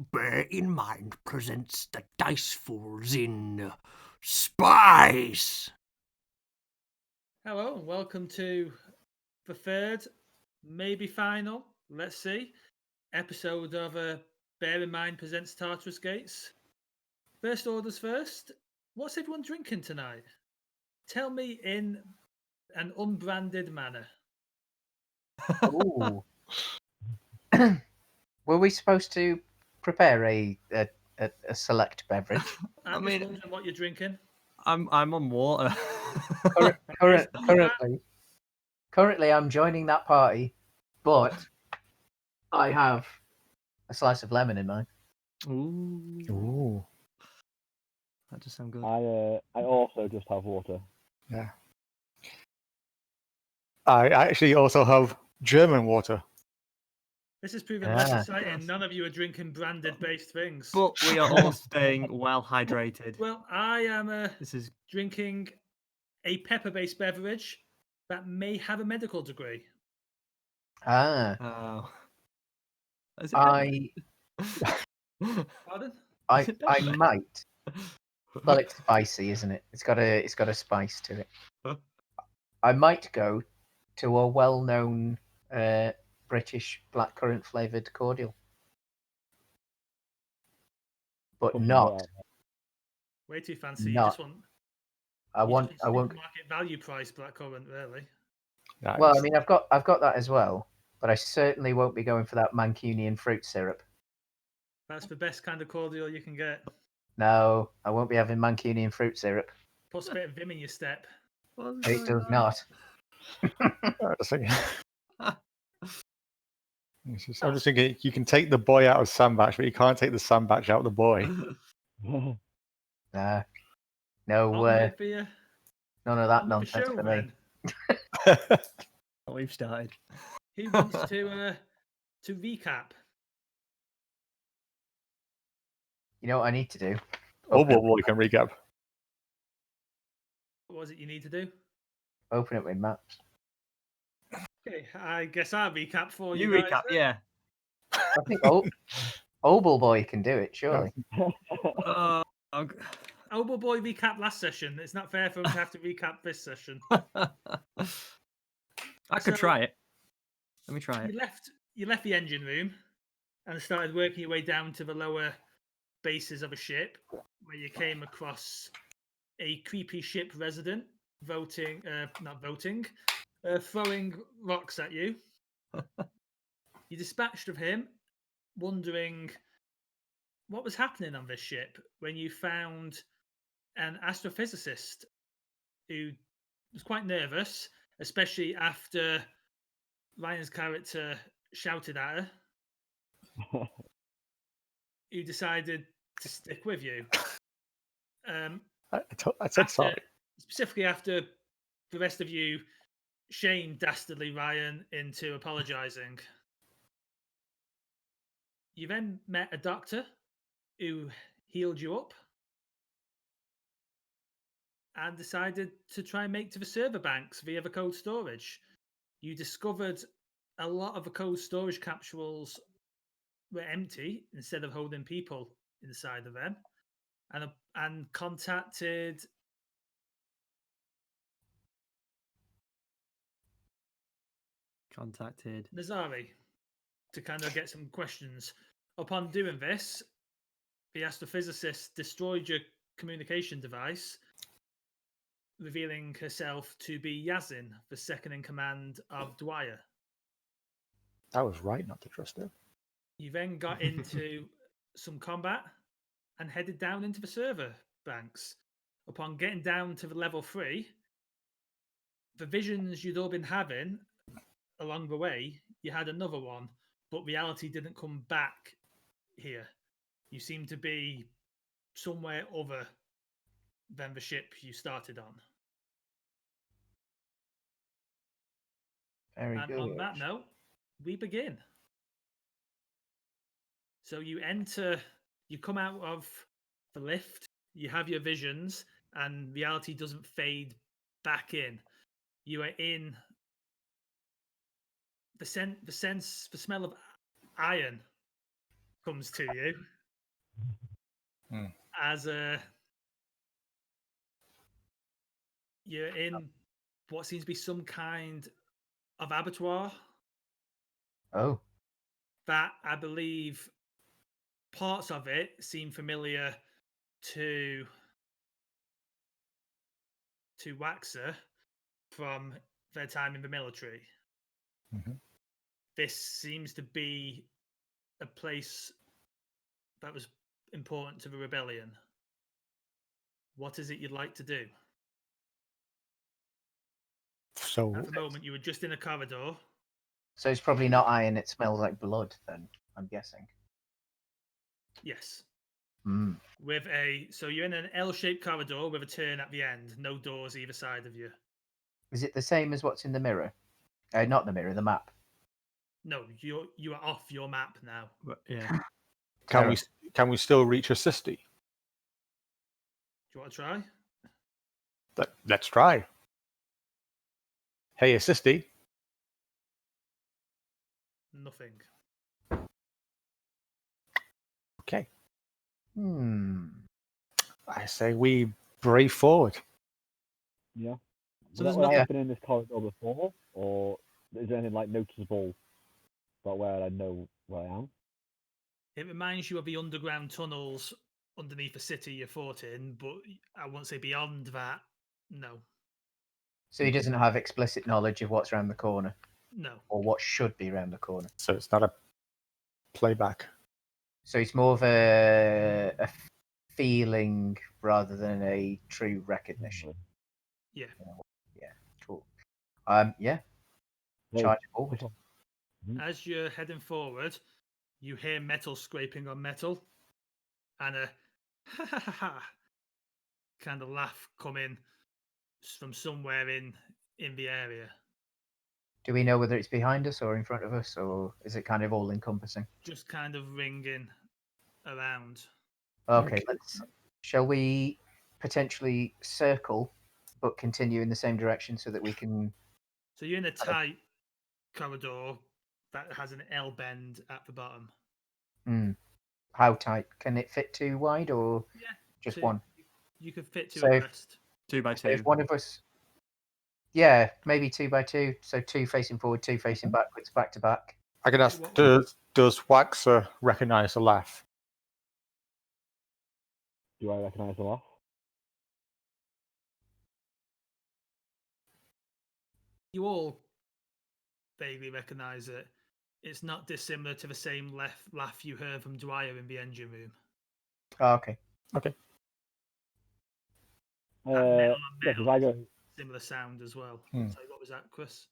Bear in Mind presents the Dice Fools in Spice. Hello and welcome to the third, maybe final, let's see, episode of Bear in Mind presents Tartarus Gates. First orders first, what's everyone drinking tonight? Tell me in an unbranded manner. Ooh. Were we supposed to prepare a select beverage? I'm just wondering what you're drinking. I'm on water. Currently, I'm joining that party, but I have a slice of lemon in mine. Ooh, that just sounds good. I also just have water. Yeah. I actually also have German water. This is proving less exciting. None of you are drinking branded-based things. But we are all staying well hydrated. Well, I am drinking a pepper-based beverage that may have a medical degree. Oh. I Pardon? I might. Well, it's spicy, isn't it? It's got a spice to it. I might go to a well-known British blackcurrant flavoured cordial, but not. Way too fancy. Not. You just want. I won't. Market value price blackcurrant, really. Nice. Well, I mean, I've got that as well, but I certainly won't be going for that Mancunian fruit syrup. That's the best kind of cordial you can get. No, I won't be having Mancunian fruit syrup. Puts a bit of vim in your step. It does not. I'm just thinking you can take the boy out of sandbach, but you can't take the sandbach out of the boy. Nah. None of that nonsense for me. We've started. Who wants to recap? You know what I need to do? Oh, we can recap. What was it you need to do? Open it with maps. Okay, I guess I'll recap for you. You recap, yeah. I think Obel Boy can do it, surely. Obel Boy recapped last session. It's not fair for him to have to recap this session. I could try it. Let me try it. You left the engine room and started working your way down to the lower bases of a ship, where you came across a creepy ship resident throwing rocks at you. You dispatched of him, wondering what was happening on this ship, when you found an astrophysicist who was quite nervous, especially after Ryan's character shouted at her, who decided to stick with you. I said sorry. Specifically after the rest of you shamed dastardly Ryan into apologising. You then met a doctor who healed you up and decided to try and make to the server banks via the cold storage. You discovered a lot of the cold storage capsules were empty instead of holding people inside of them, and contacted Nazari to kind of get some questions. Upon doing this, the astrophysicist destroyed your communication device, revealing herself to be Yazin, the second in command of Dwyer. I was right not to trust her. You then got into some combat and headed down into the server banks. Upon getting down to the level 3, the visions you'd all been having along the way, you had another one, but reality didn't come back here. You seem to be somewhere other than the ship you started on. Very and good. On that note, we begin. So you come out of the lift, you have your visions, and reality doesn't fade back in. You are in the smell of iron comes to you Hmm. as you're in what seems to be some kind of abattoir Oh, that I believe parts of it seem familiar to Waxer from their time in the military. Mhm. This seems to be a place that was important to the rebellion. What is it you'd like to do? So At the moment, you were just in a corridor. so it's probably not iron. It smells like blood. Then I'm guessing. Yes. Mm. So you're in an L-shaped corridor with a turn at the end. No doors either side of you. Is it the same as what's in the mirror? Not the mirror, the map. No, you are off your map now. But, yeah. can we still reach a city? Do you want to try? Let's try. Hey, assisty. Nothing. Okay. I I say we brave forward. Yeah. So Was there's that what nothing. happened in this corridor before, or is there anything like noticeable about where I know where I am? It reminds you of the underground tunnels underneath the city you fought in, but I won't say beyond that. No. So he doesn't have explicit knowledge of what's around the corner, No. or what should be around the corner. So it's not a playback. So it's more of a feeling rather than a true recognition. Yeah. Yeah, cool. Yeah, No, charge forward. this one. As you're heading forward, you hear metal scraping on metal, and a ha ha ha ha kind of laugh coming from somewhere in the area. Do we know whether it's behind us or in front of us, or is it kind of all encompassing? Just kind of ringing around. Okay, shall we potentially circle, but continue in the same direction so that we can? So you're in a tight corridor that has an L bend at the bottom. How tight? Can it fit two wide or Yeah, just two. one? You could fit two So if- abreast. 2 by So if 2. one of us, yeah, maybe 2 by 2. So 2 facing forward, 2 facing backwards, back to back. I can ask, What- does Waxer recognize the laugh? Do I recognise the laugh? You all vaguely recognise it. It's not dissimilar to the same laugh you heard from Dwyer in the engine room. Oh, okay. That Yeah, metal on because metal I is go. a similar sound as well. Hmm. Sorry, what was that, Chris?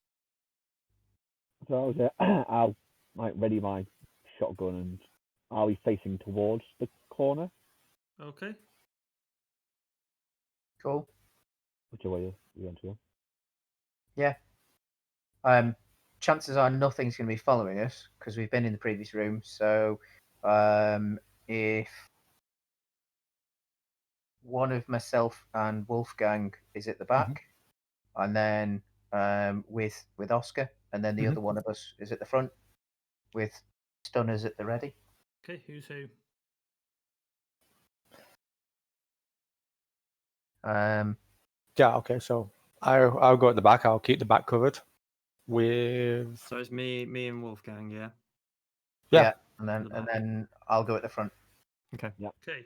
So I was I'll like ready my shotgun and I'll be facing towards the corner, Okay. Cool. whichever way you want to go. Yeah. Chances are nothing's going to be following us because we've been in the previous room. So, if one of myself and Wolfgang is at the back, and then with Oscar, and then the other one of us is at the front with stunners at the ready. Okay, who's who? Yeah. Okay. So I'll go at the back. I'll keep the back covered. With So it's me and Wolfgang, yeah. yeah. And then the back. I'll go at the front. Okay. Okay.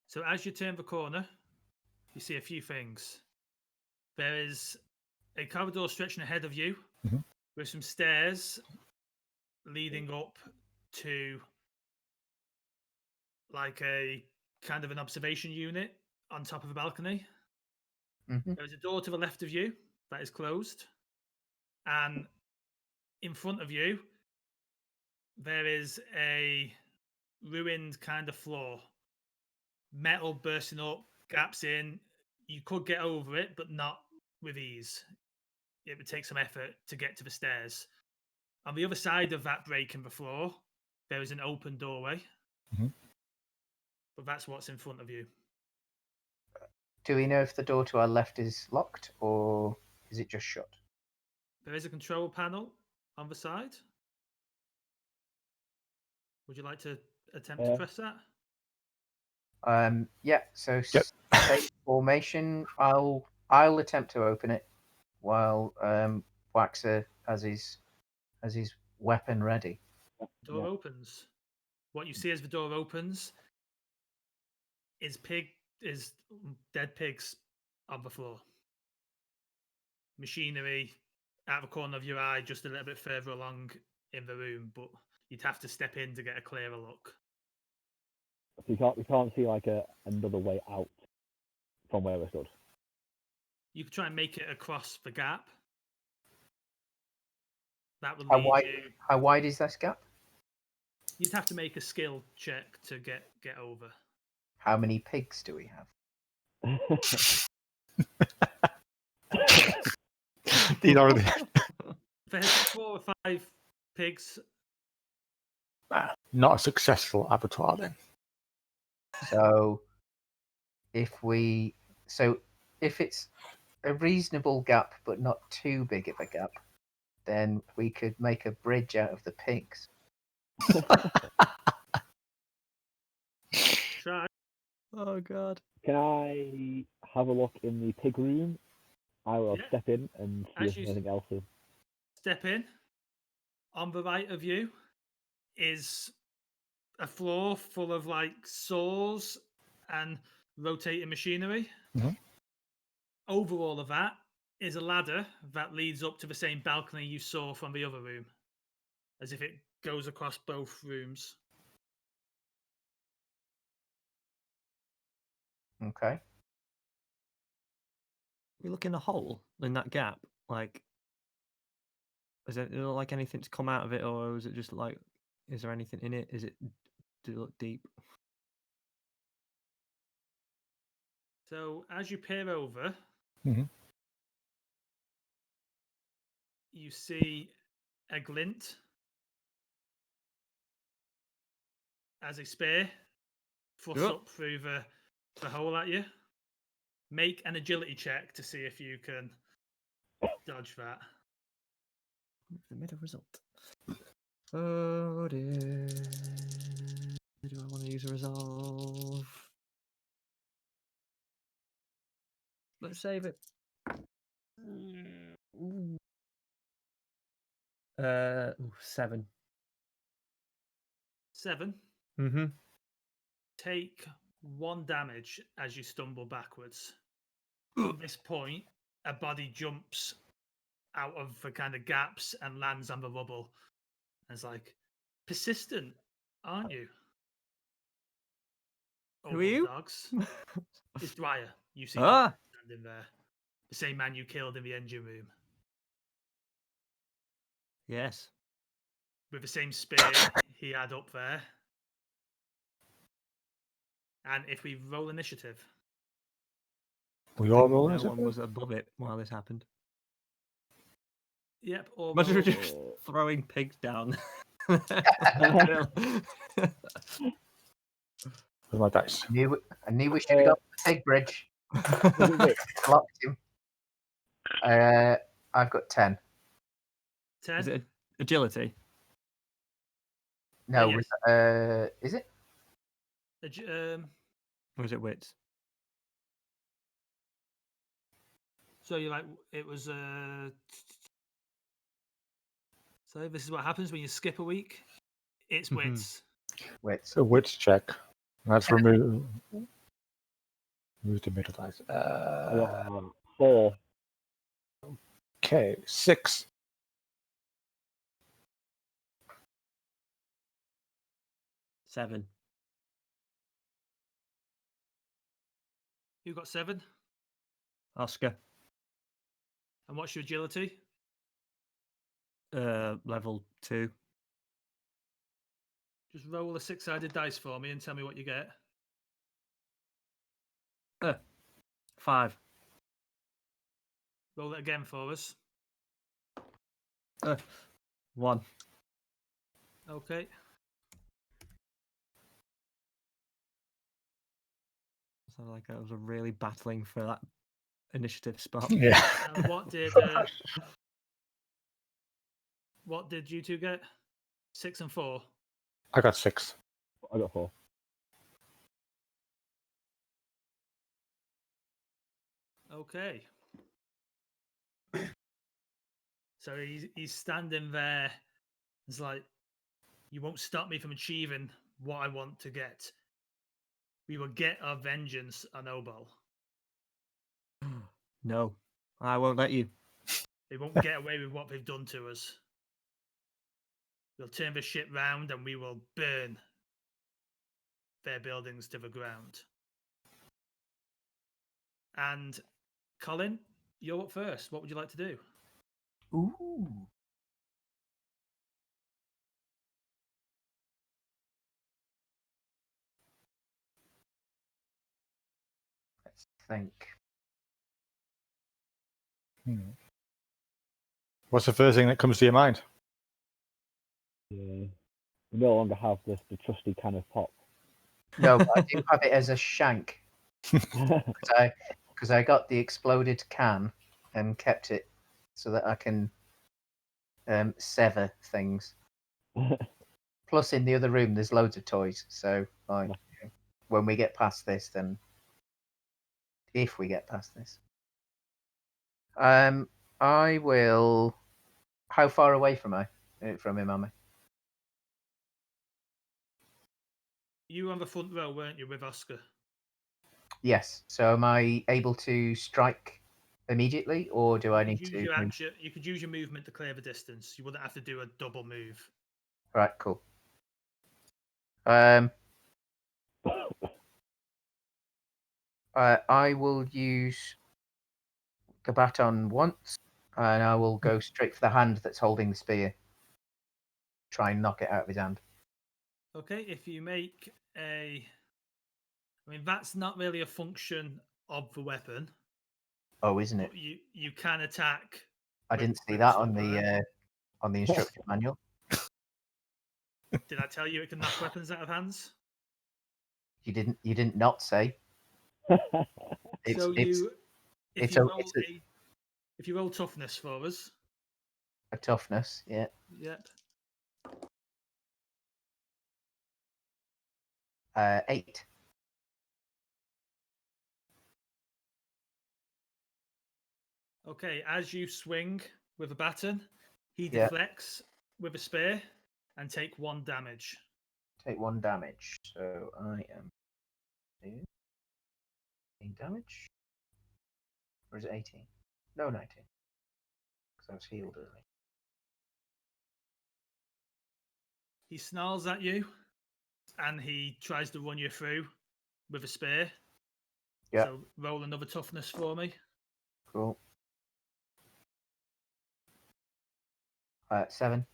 So as you turn the corner, you see a few things. There is a corridor stretching ahead of you Mhm. with some stairs leading up to like a kind of an observation unit on top of a balcony. Mhm. There is a door to the left of you that is closed. And in front of you, there is a ruined kind of floor. Metal bursting up, gaps in. You could get over it, but not with ease. It would take some effort to get to the stairs. On the other side of that break in the floor, there is an open doorway. Mhm. But that's what's in front of you. Do we know if the door to our left is locked or is it just shut? There is a control panel on the side. Would you like to attempt to press that? Yeah. So Yep. state formation. I'll attempt to open it while Waxer has his weapon ready. Door Yeah. opens. What you see as the door opens is dead pigs on the floor. Machinery out of the corner of your eye, just a little bit further along in the room, but you'd have to step in to get a clearer look. So we can't see like another way out from where we stood. You could try and make it across the gap. That would How lead wide? you. How wide is this gap? You'd have to make a skill check to get over. How many pigs do we have? He's already There's 4 or 5 pigs. not a successful abattoir then. So if it's a reasonable gap but not too big of a gap, then we could make a bridge out of the pigs. Try. Oh god. Can I have a look in the pig room? I will Yeah. step in and see As if you anything else is. Step in. On the right of you is a floor full of like saws and rotating machinery. Mhm. Over all of that is a ladder that leads up to the same balcony you saw from the other room, as if it goes across both rooms. Okay. We look in the hole in that gap. Like, does it look like anything's come out of it, or is it just like, is there anything in it? Does it look deep? So as you peer over, Mhm. you see a glint as a spear thrusts Yep. up through the hole at you. Make an agility check to see if you can dodge that. The middle result. Oh dear. Do I want to use a resolve? Let's save it. Ooh. 7. 7. Mm-hmm. Take 1 damage as you stumble backwards. From this point, a body jumps out of the kind of gaps and lands on the rubble. And it's like, persistent, aren't you? Who are you? Dogs. It's Dwyer. You see Ah! standing there. The same man you killed in the engine room. Yes. With the same spear he had up there. And if we roll initiative. We all roll No as one was above it while this happened. Yep. Or Imagine roll, just throwing pigs down. with my dice. I knew we should have got the pig bridge. Blocked him. I've got 10. 10. Is it agility? No, yes. Is it? Or is it wits? So you're like, it was. So this is what happens when you skip a week. It's Mhm. wits. Wait. It's a wits check. Let's remove the middle dice. 4. Okay, 6. 7. You got 7. Oscar. And what's your agility? Level 2. Just roll a 6-sided dice for me and tell me what you get. 5. Roll it again for us. 1. Okay. So like I was really battling for that initiative spot. Yeah. And what did you two get? 6 and 4. I got 6. I got 4. Okay. So he's standing there. It's like, you won't stop me from achieving what I want to get. We will get our vengeance on Obol. No, I won't let you. They won't get away with what they've done to us. We'll turn the ship round and we will burn their buildings to the ground. And Colin, you're up first. What would you like to do? Ooh. Let's think. What's the first thing that comes to your mind? Yeah. We no longer have the trusty can of pop. No, but I do have it as a shank because I got the exploded can and kept it so that I can sever things. Plus, in the other room, there's loads of toys. So, like, when we get past this, then if we get past this, I will. How far away from him am I? You were on the front row, weren't you, with Oscar? Yes. So, am I able to strike immediately, or do I need Use to? your action. You could use your movement to clear the distance. You wouldn't have to do a double move. Right. Cool. I will use the baton once, and I will go straight for the hand that's holding the spear. Try and knock it out of his hand. Okay, if you make a... I mean, that's not really a function of the weapon. Oh, isn't it? But you can attack. I didn't see that on the instruction manual. Did I tell you it can knock weapons out of hands? You didn't not say. It's So it's if you roll toughness for us. a toughness, yeah. Yep. 8. Okay, as you swing with a baton, he Yeah. deflects with a spear and take 1 damage. Take 1 damage. So I am 18 damage. Or is it 18? No, 19. Because I was healed early. He snarls at you and he tries to run you through with a spear. Yeah. So roll another toughness for me. Cool. 7.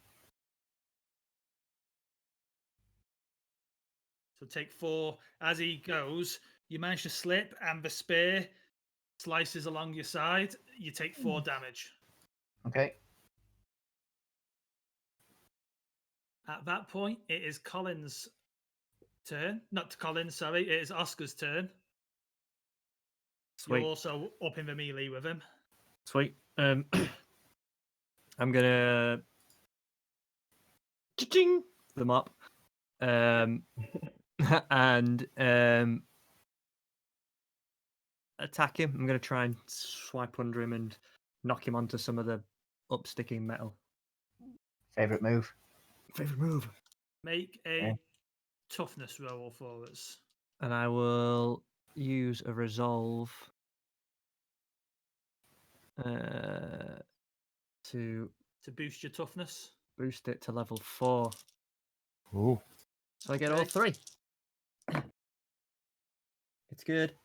So take 4. As he goes, you manage to slip and the spear slices along your side. You take 4 damage. Okay. At that point, it is Colin's turn. Not Colin, sorry. It is Oscar's turn. Sweet. You're also up in the melee with him. Sweet. I'm gonna ching them up, and attack him. I'm gonna try and swipe under him and knock him onto some of the upsticking metal. Favorite move. Favorite move. Make a Okay. toughness roll for us. And I will use a resolve to boost your toughness. Boost it to level 4. Ooh. So I get all 3. It's good.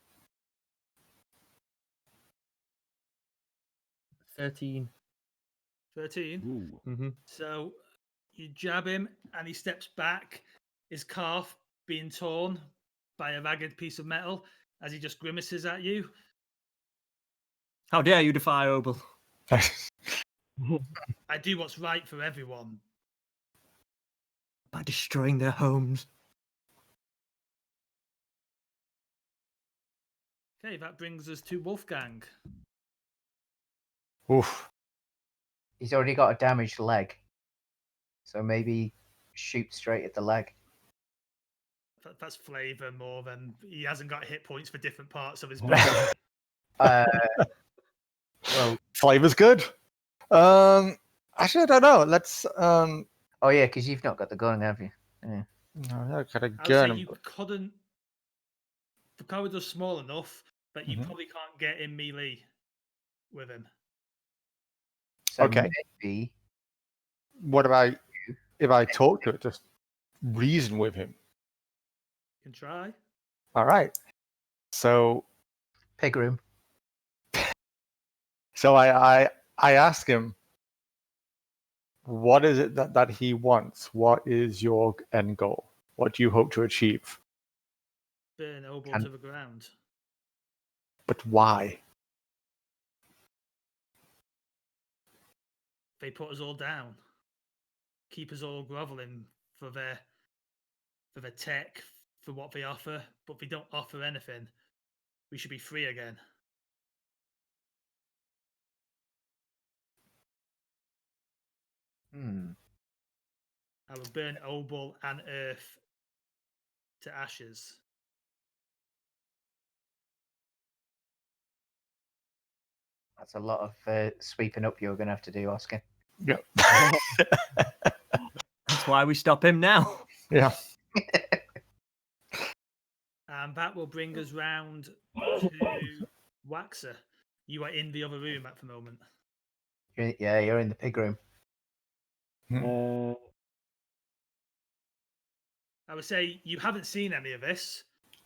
13. 13. Mm-hmm. So you jab him and he steps back, his calf being torn by a ragged piece of metal as he just grimaces at you. How dare you defy Obel? I do what's right for everyone. By destroying their homes. Okay, that brings us to Wolfgang. Oof. He's already got a damaged leg. So maybe shoot straight at the leg. That's flavour more than he hasn't got hit points for different parts of his body. Well, Flavor's good. Actually, I don't know. Let's. oh yeah, because you've not got the gun, have you? Yeah. No, I got a I would say gun. you couldn't. The corridor's small enough that you Mhm. probably can't get in melee with him. So Okay. maybe What about if I talk to it? Just reason with him. You can try. All right. So pig room. I ask him, what is it that he wants? What is your end goal? What do you hope to achieve? Burn Obel Can- to the ground. But why? They put us all down. Keep us all groveling for their tech, for what they offer, but they don't offer anything. We should be free again. I will burn Obel and Earth to ashes. That's a lot of sweeping up you're going to have to do, Oscar. Yeah. That's why we stop him now. Yeah. And that will bring us round to Waxer. You are in the other room at the moment. You're in the pig room. I would say you haven't seen any of this,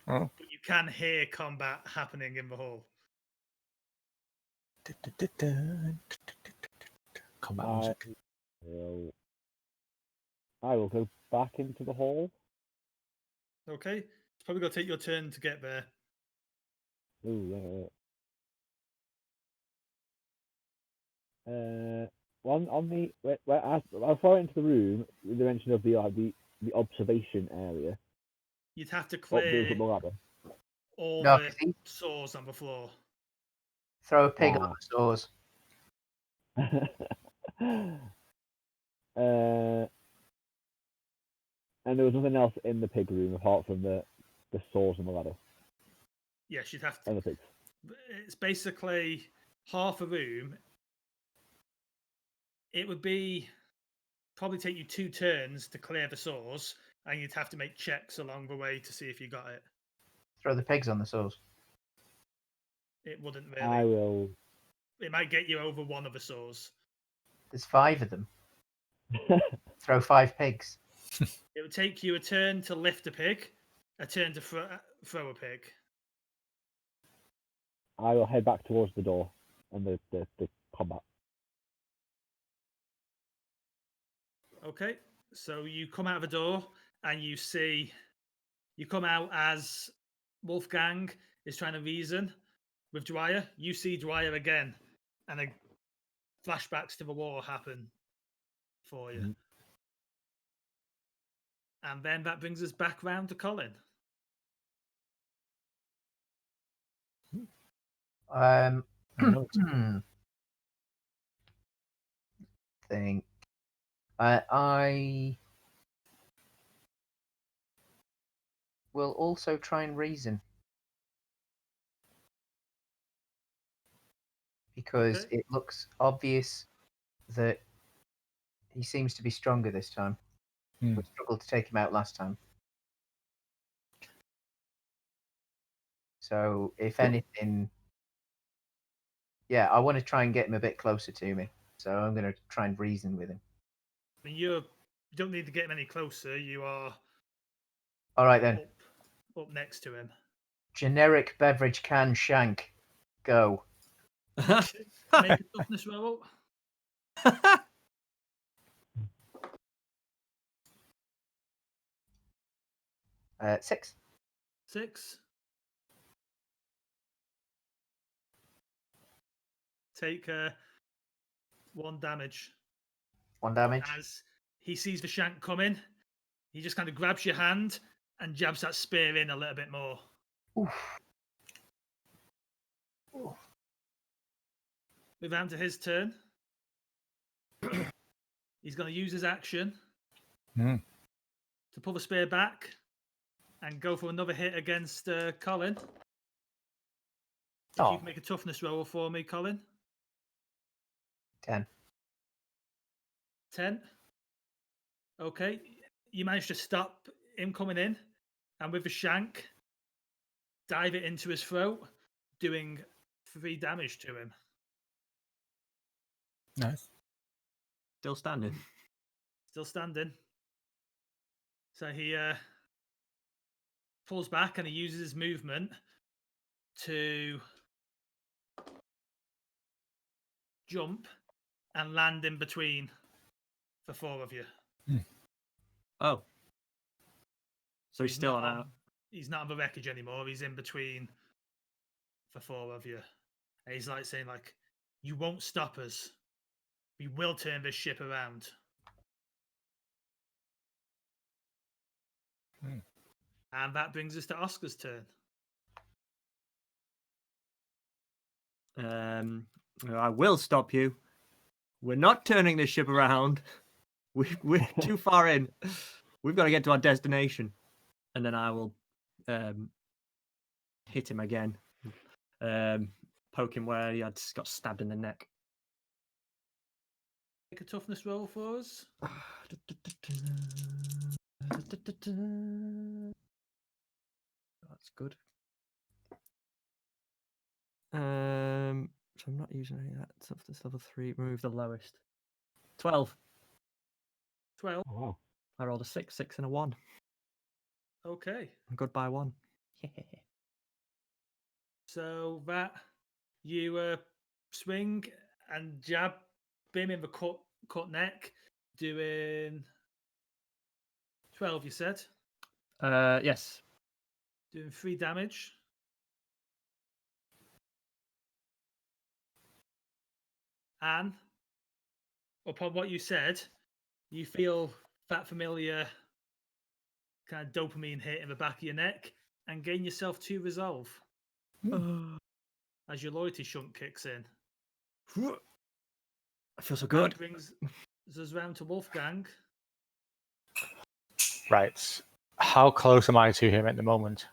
Oh. but you can hear combat happening in the hall. Combat music. I will go back into the hall. Okay, it's probably going to take your turn to get there. Ooh, on the where I far into the room with the mention of the observation area. You'd have to Up clear the ladder. all No, the 'cause he- saws on the floor. Throw a pig on Ah. the stores. And there was nothing else in the pig room apart from the saws and the ladder Yes, you'd have to. and the pigs. It's basically half a room. It would be probably take you 2 turns to clear the saws, and you'd have to make checks along the way to see if you got it. Throw the pigs on the stores. It wouldn't I really. will. It might get you over one of the saws. There's 5 of them. Throw 5 pigs. It would take you a turn to lift a pig, a turn to throw a pig. I will head back towards the door and the combat. Okay, so you come out of the door and you come out as Wolfgang is trying to reason with Dwyer. You see Dwyer again, and flashbacks to the war happen for you. Mhm. And then that brings us back round to Colin. Think. I will also try and reason. Because Okay. it looks obvious that he seems to be stronger this time. We struggled to take him out last time. So, if anything, I want to try and get him a bit closer to me. So, I'm going to try and reason with him. I mean, you don't need to get him any closer. You are All right, then. up next to him. Generic beverage can shank. Go. Make a toughness roll. 6. 6. Take 1 damage. 1 damage. As he sees the shank coming, he just kind of grabs your hand and jabs that spear in a little bit more. Oof. Move on to his turn. He's going to use his action to pull the spear back and go for another hit against Colin. If Oh. you can make a toughness roll for me, Colin. 10. 10. Okay. You managed to stop him coming in, and with the shank, dive it into his throat, doing 3 damage to him. Nice. Still standing. Still standing. So he pulls back and he uses his movement to jump and land in between the 4 of you. Oh. So he's still not on out. He's not on the wreckage anymore. He's in between the 4 of you. And he's like saying, like, you won't stop us. We will turn this ship around. And that brings us to Oscar's turn. I will stop you. We're not turning this ship around. We're too far in. We've got to get to our destination. And then I will hit him again. Poke him where he had got stabbed in the neck. Make a toughness roll for us. That's good. So I'm not using any of that. Toughness level 3. Remove the lowest. 12. 12. Oh, wow. I rolled a 6, 6 and a 1. Okay. I'm good by 1. So that you swing and jab him in the cut neck, doing 12, you said? Yes. Doing 3 damage. And upon what you said, you feel that familiar kind of dopamine hit in the back of your neck and gain yourself 2 resolve as your loyalty shunt kicks in. I feel so good. That brings us round to Wolfgang. Right. How close am I to him at the moment?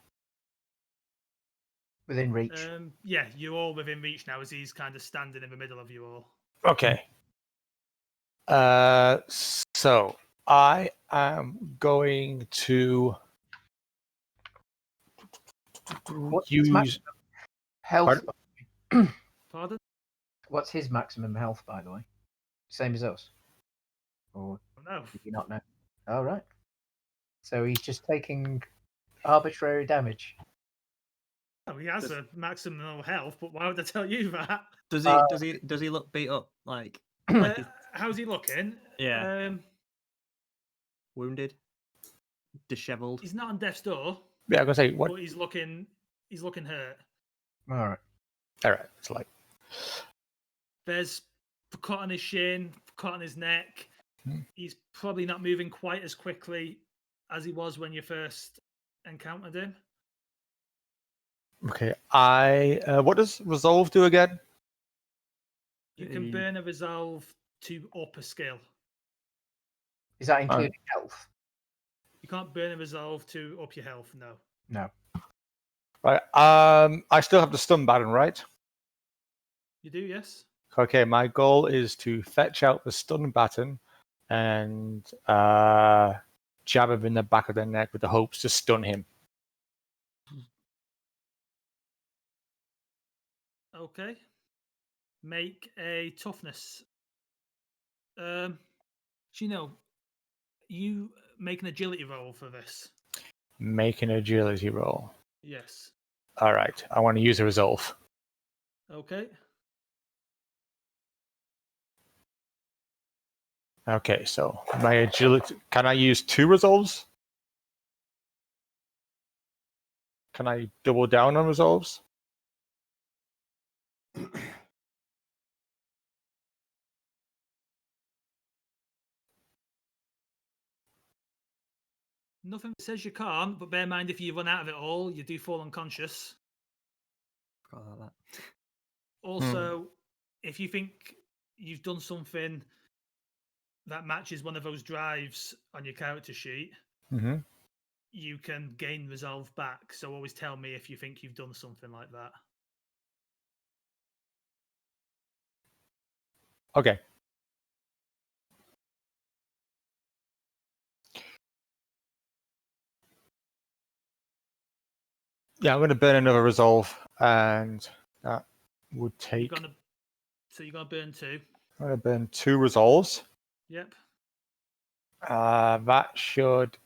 Within reach. Yeah, you're all within reach now as he's kind of standing in the middle of you all. Okay. So I am going to What's his use. maximum health? Pardon? What's his maximum health, by the way? Same as us? Or No. do you not know? Oh, right. So he's just taking arbitrary damage. Oh, he has a maximum health, but why would I tell you that? Does he look beat up? Like How's he looking? Yeah. Wounded? Dishevelled? He's not on death's door, Yeah, I'm gonna say what. but he's looking hurt. All right. All right. It's like There's the cut on his shin, cut on his neck. He's probably not moving quite as quickly as he was when you first encountered him. okay. What does resolve do again? You can burn a resolve to up a skill. Is that including health? You can't burn a resolve to up your health, no. No. Right. I still have the stun baton, right? You do, yes? Okay. My goal is to fetch out the stun baton and jab him in the back of the neck with the hopes to stun him. Okay. Make a toughness. You make an agility roll for this. Make an agility roll. Yes. All right. I want to use a resolve. Okay. Okay, so my agility. Can I use 2 resolves? Can I double down on resolves? Nothing says you can't, but bear in mind if you run out of it all, you do fall unconscious. Forgot about that. Also, if you think you've done something that matches one of those drives on your character sheet, Mm-hmm. you can gain resolve back. So always tell me if you think you've done something like that. Okay. Yeah, I'm going to burn another resolve, and that would You're take. gonna, so you're gonna burn 2. I'm going to burn 2 resolves. Yep. That should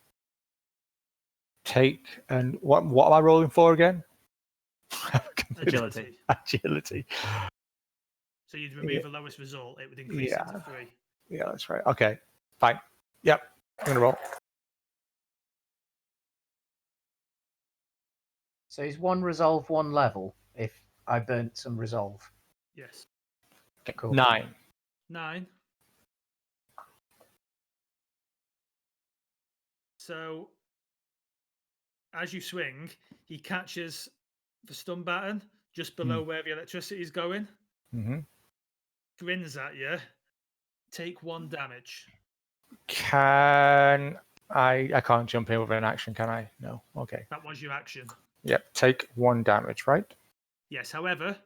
take. And what am I rolling for again? Agility. Agility. So you'd remove the lowest result. It would increase it to 3. Yeah, that's right. Okay, fine. Yep, I'm going to roll. So is 1 resolve 1 level if I burnt some resolve? Yes. Okay, cool. 9. 9. So as you swing, he catches the stun baton just below where the electricity is going, Mm-hmm. grins at you, take 1 damage. Can I can't jump in with an action, can I? No. Okay. That was your action. Yep. Take 1 damage, right? Yes, however,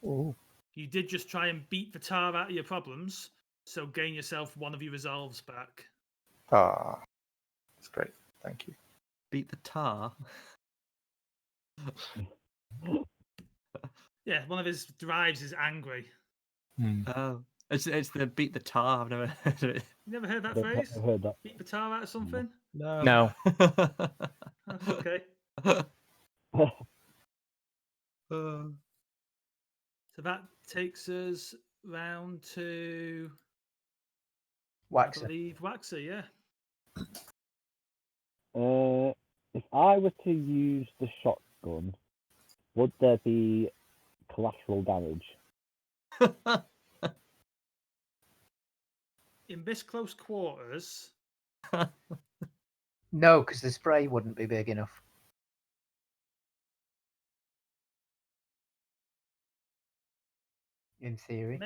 Ooh. you did just try and beat the tar out of your problems, so gain yourself 1 of your resolves back. Ah, that's great. Thank you. Beat the tar. Yeah, one of his drives is angry. Oh, it's the beat the tar. I've never heard of it. You never heard that I've phrase? heard that. Beat the tar out of something? No. No. That's okay. So that takes us round to, I Waxer. believe, Waxer, yeah. If I were to use the shotgun, would there be collateral damage? In this close quarters, No, because the spray wouldn't be big enough. In theory.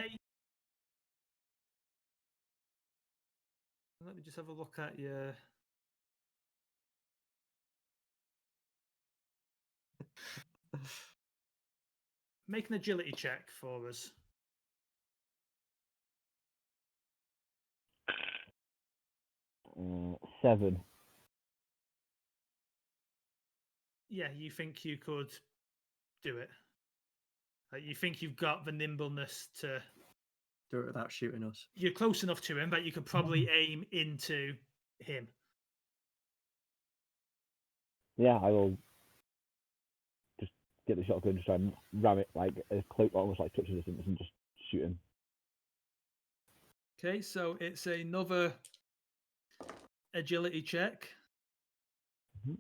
let me just have a look at your. Make an agility check for us. Uh, 7. Yeah, you think you could do it. You think you've got the nimbleness to. Do it without shooting us. You're close enough to him, but you could probably aim into him. Yeah, I will just get the shotgun, just try and ram it like as close, almost like touching distance, and just shoot him. Okay, so it's another agility check. Mhm.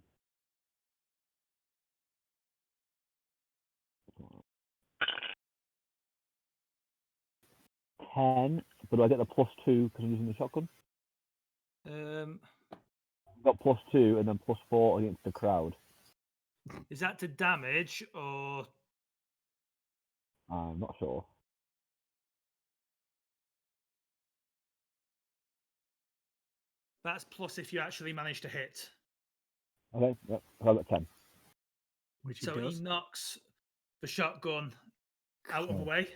10, but do I get the +2 because I'm using the shotgun? I've got +2 and then +4 against the crowd. Is that to damage or? I'm not sure. That's plus if you actually manage to hit. Okay, yep, I've got 10. Which he So he does. knocks the shotgun out of the Cool. way,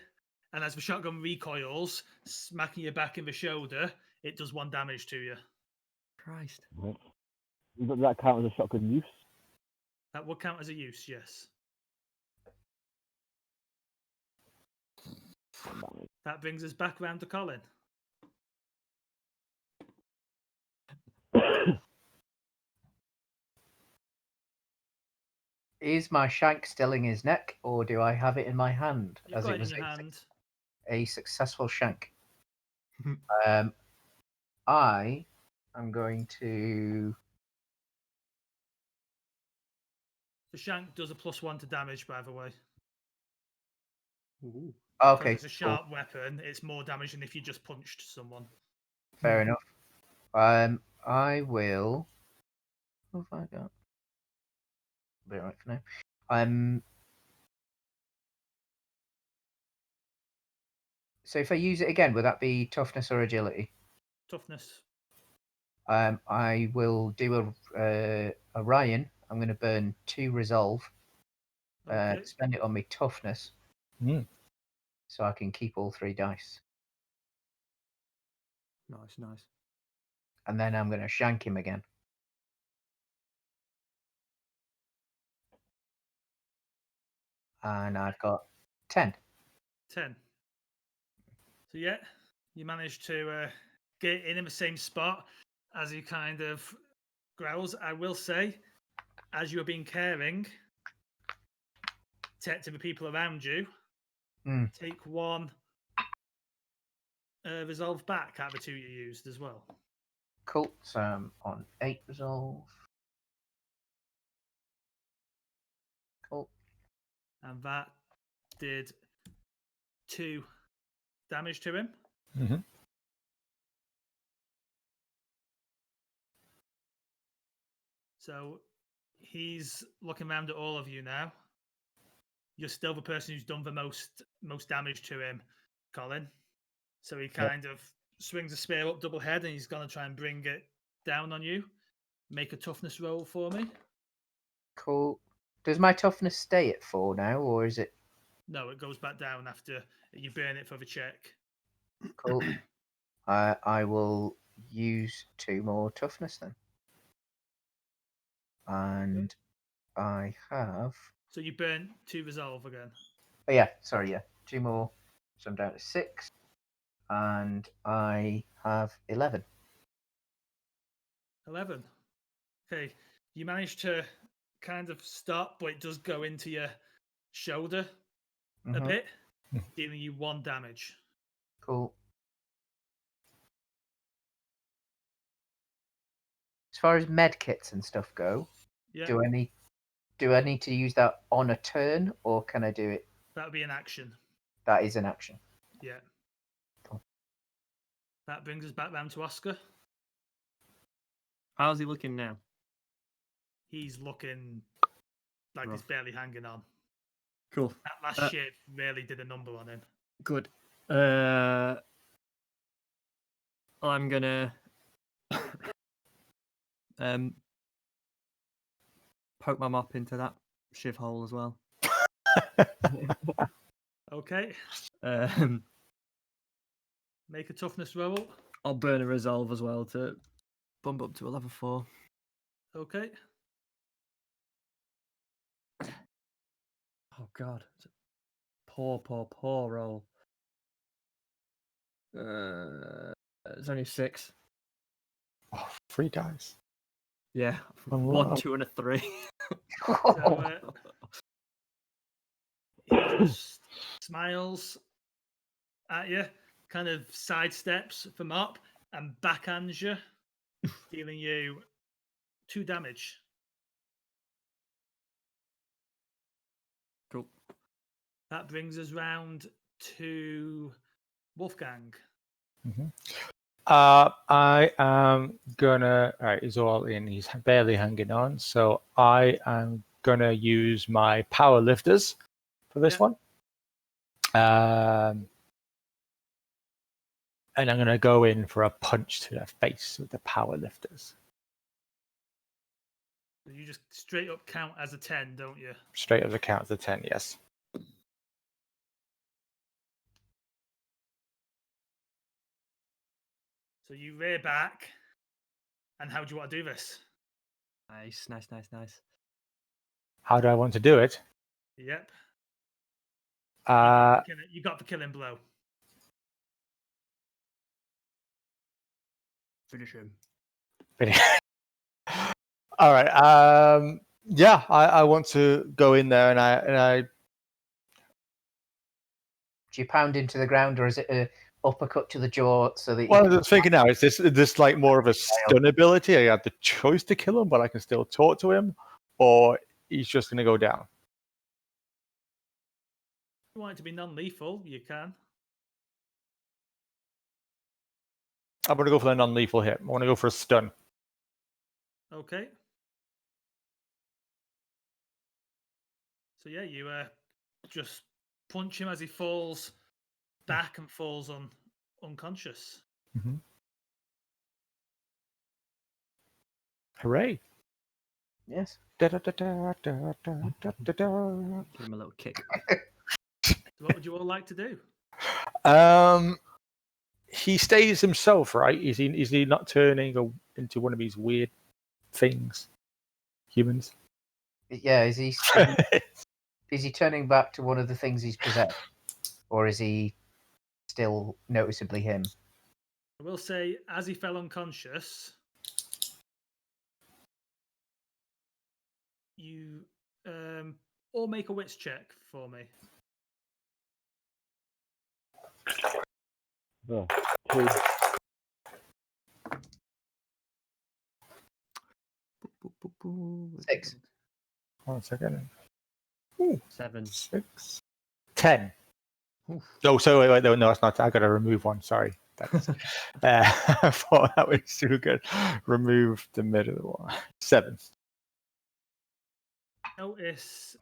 and as the shotgun recoils, smacking you back in the shoulder, it does 1 damage to you. Christ. Okay. Does that count as a shotgun use? That would count as a use, yes. That brings us back round to Colin. Is my shank still in his neck, or do I have it in my hand? You've as got it it in was your hand. a successful shank. I am going to. The shank does a +1 to damage, by the way. Ooh. Because Okay, it's a cool. sharp weapon, it's more damage than if you just punched someone. Fair enough. I will. What have I got? Be alright for now. So if I use it again, would that be toughness or agility? Toughness. I will do Orion, I'm going to burn 2 resolve, Okay. spend it on my toughness, Mm. so I can keep all 3 dice. Nice. And then I'm going to shank him again. And I've got 10. 10. So yeah, you managed to get in the same spot as he kind of growls. I will say, as you are being caring, to the people around you, take 1 resolve back out of the 2 you used as well. Cool. So I'm on 8 resolve. Cool. And that did 2 damage to him. Mm-hmm. So he's looking around at all of you now. You're still the person who's done the most damage to him, Colin. So he kind of swings a spear up double head and he's going to try and bring it down on you. Make a toughness roll for me. Cool. Does my toughness stay at 4 now, or is it? No, it goes back down after you burn it for the check. Cool. I will use 2 more toughness then. And I have... So you burn 2 resolve again. Oh yeah, sorry, yeah. 2 more. So I'm down to 6. And I have 11. 11. Okay, you manage to kind of stop, but it does go into your shoulder a bit, dealing you 1 damage. Cool. As far as med kits and stuff go, Yeah, do I need to use that on a turn, or can I do it? that would be an action. That is an action. Yeah. Cool. That brings us back round to Oscar. How's he looking now? He's looking like he's Rough. barely hanging on. Cool. That last shit really did a number on him. Good. I'm gonna poke my mop into that shiv hole as well. Okay. Make a toughness roll. I'll burn a resolve as well to bump up to a level 4. Okay. Oh god. It's a poor roll. It's only 6. Oh, 3 dice. Yeah. Oh, 1, wow. 2, and a 3. So he just smiles at you, kind of sidesteps from up and backhands you, dealing you 2 damage. Cool. That brings us round to Wolfgang. I am gonna. Alright, he's all in. He's barely hanging on. So I am gonna use my power lifters for this one. And I'm gonna go in for a punch to the face with the power lifters. You just straight up count as a 10, don't you? Straight as a count to 10. Yes. So you rear back, and how do you want to do this? Nice. How do I want to do it? Yep. Uh, You got the killing blow. Finish him. all right. Yeah, I want to go in there and I. Do you pound into the ground, or is it a uppercut to the jaw so that? Well, I was thinking now, is this like more of a stun ability? I have the choice to kill him, but I can still talk to him, or he's just going to go down. If you want it to be non-lethal, you can. I'm going to go for the non-lethal hit. I want to go for a stun. Okay. So yeah, you just punch him as he falls back and falls unconscious. Hooray! Yes. Give him a little kick. So what would you all like to do? He stays himself, right? Is he not turning into one of these weird things? Humans. Yeah. Is he turning back to one of the things he's possessed, or is he still noticeably him? I will say, as he fell unconscious, you all make a wits check for me. Oh, 2. 6. 1 second. 7. 6. 10. Oof. Oh, so wait, no, that's not. I got to remove one. Sorry. That's, I thought that was too good. Remove the middle one. 7. Notice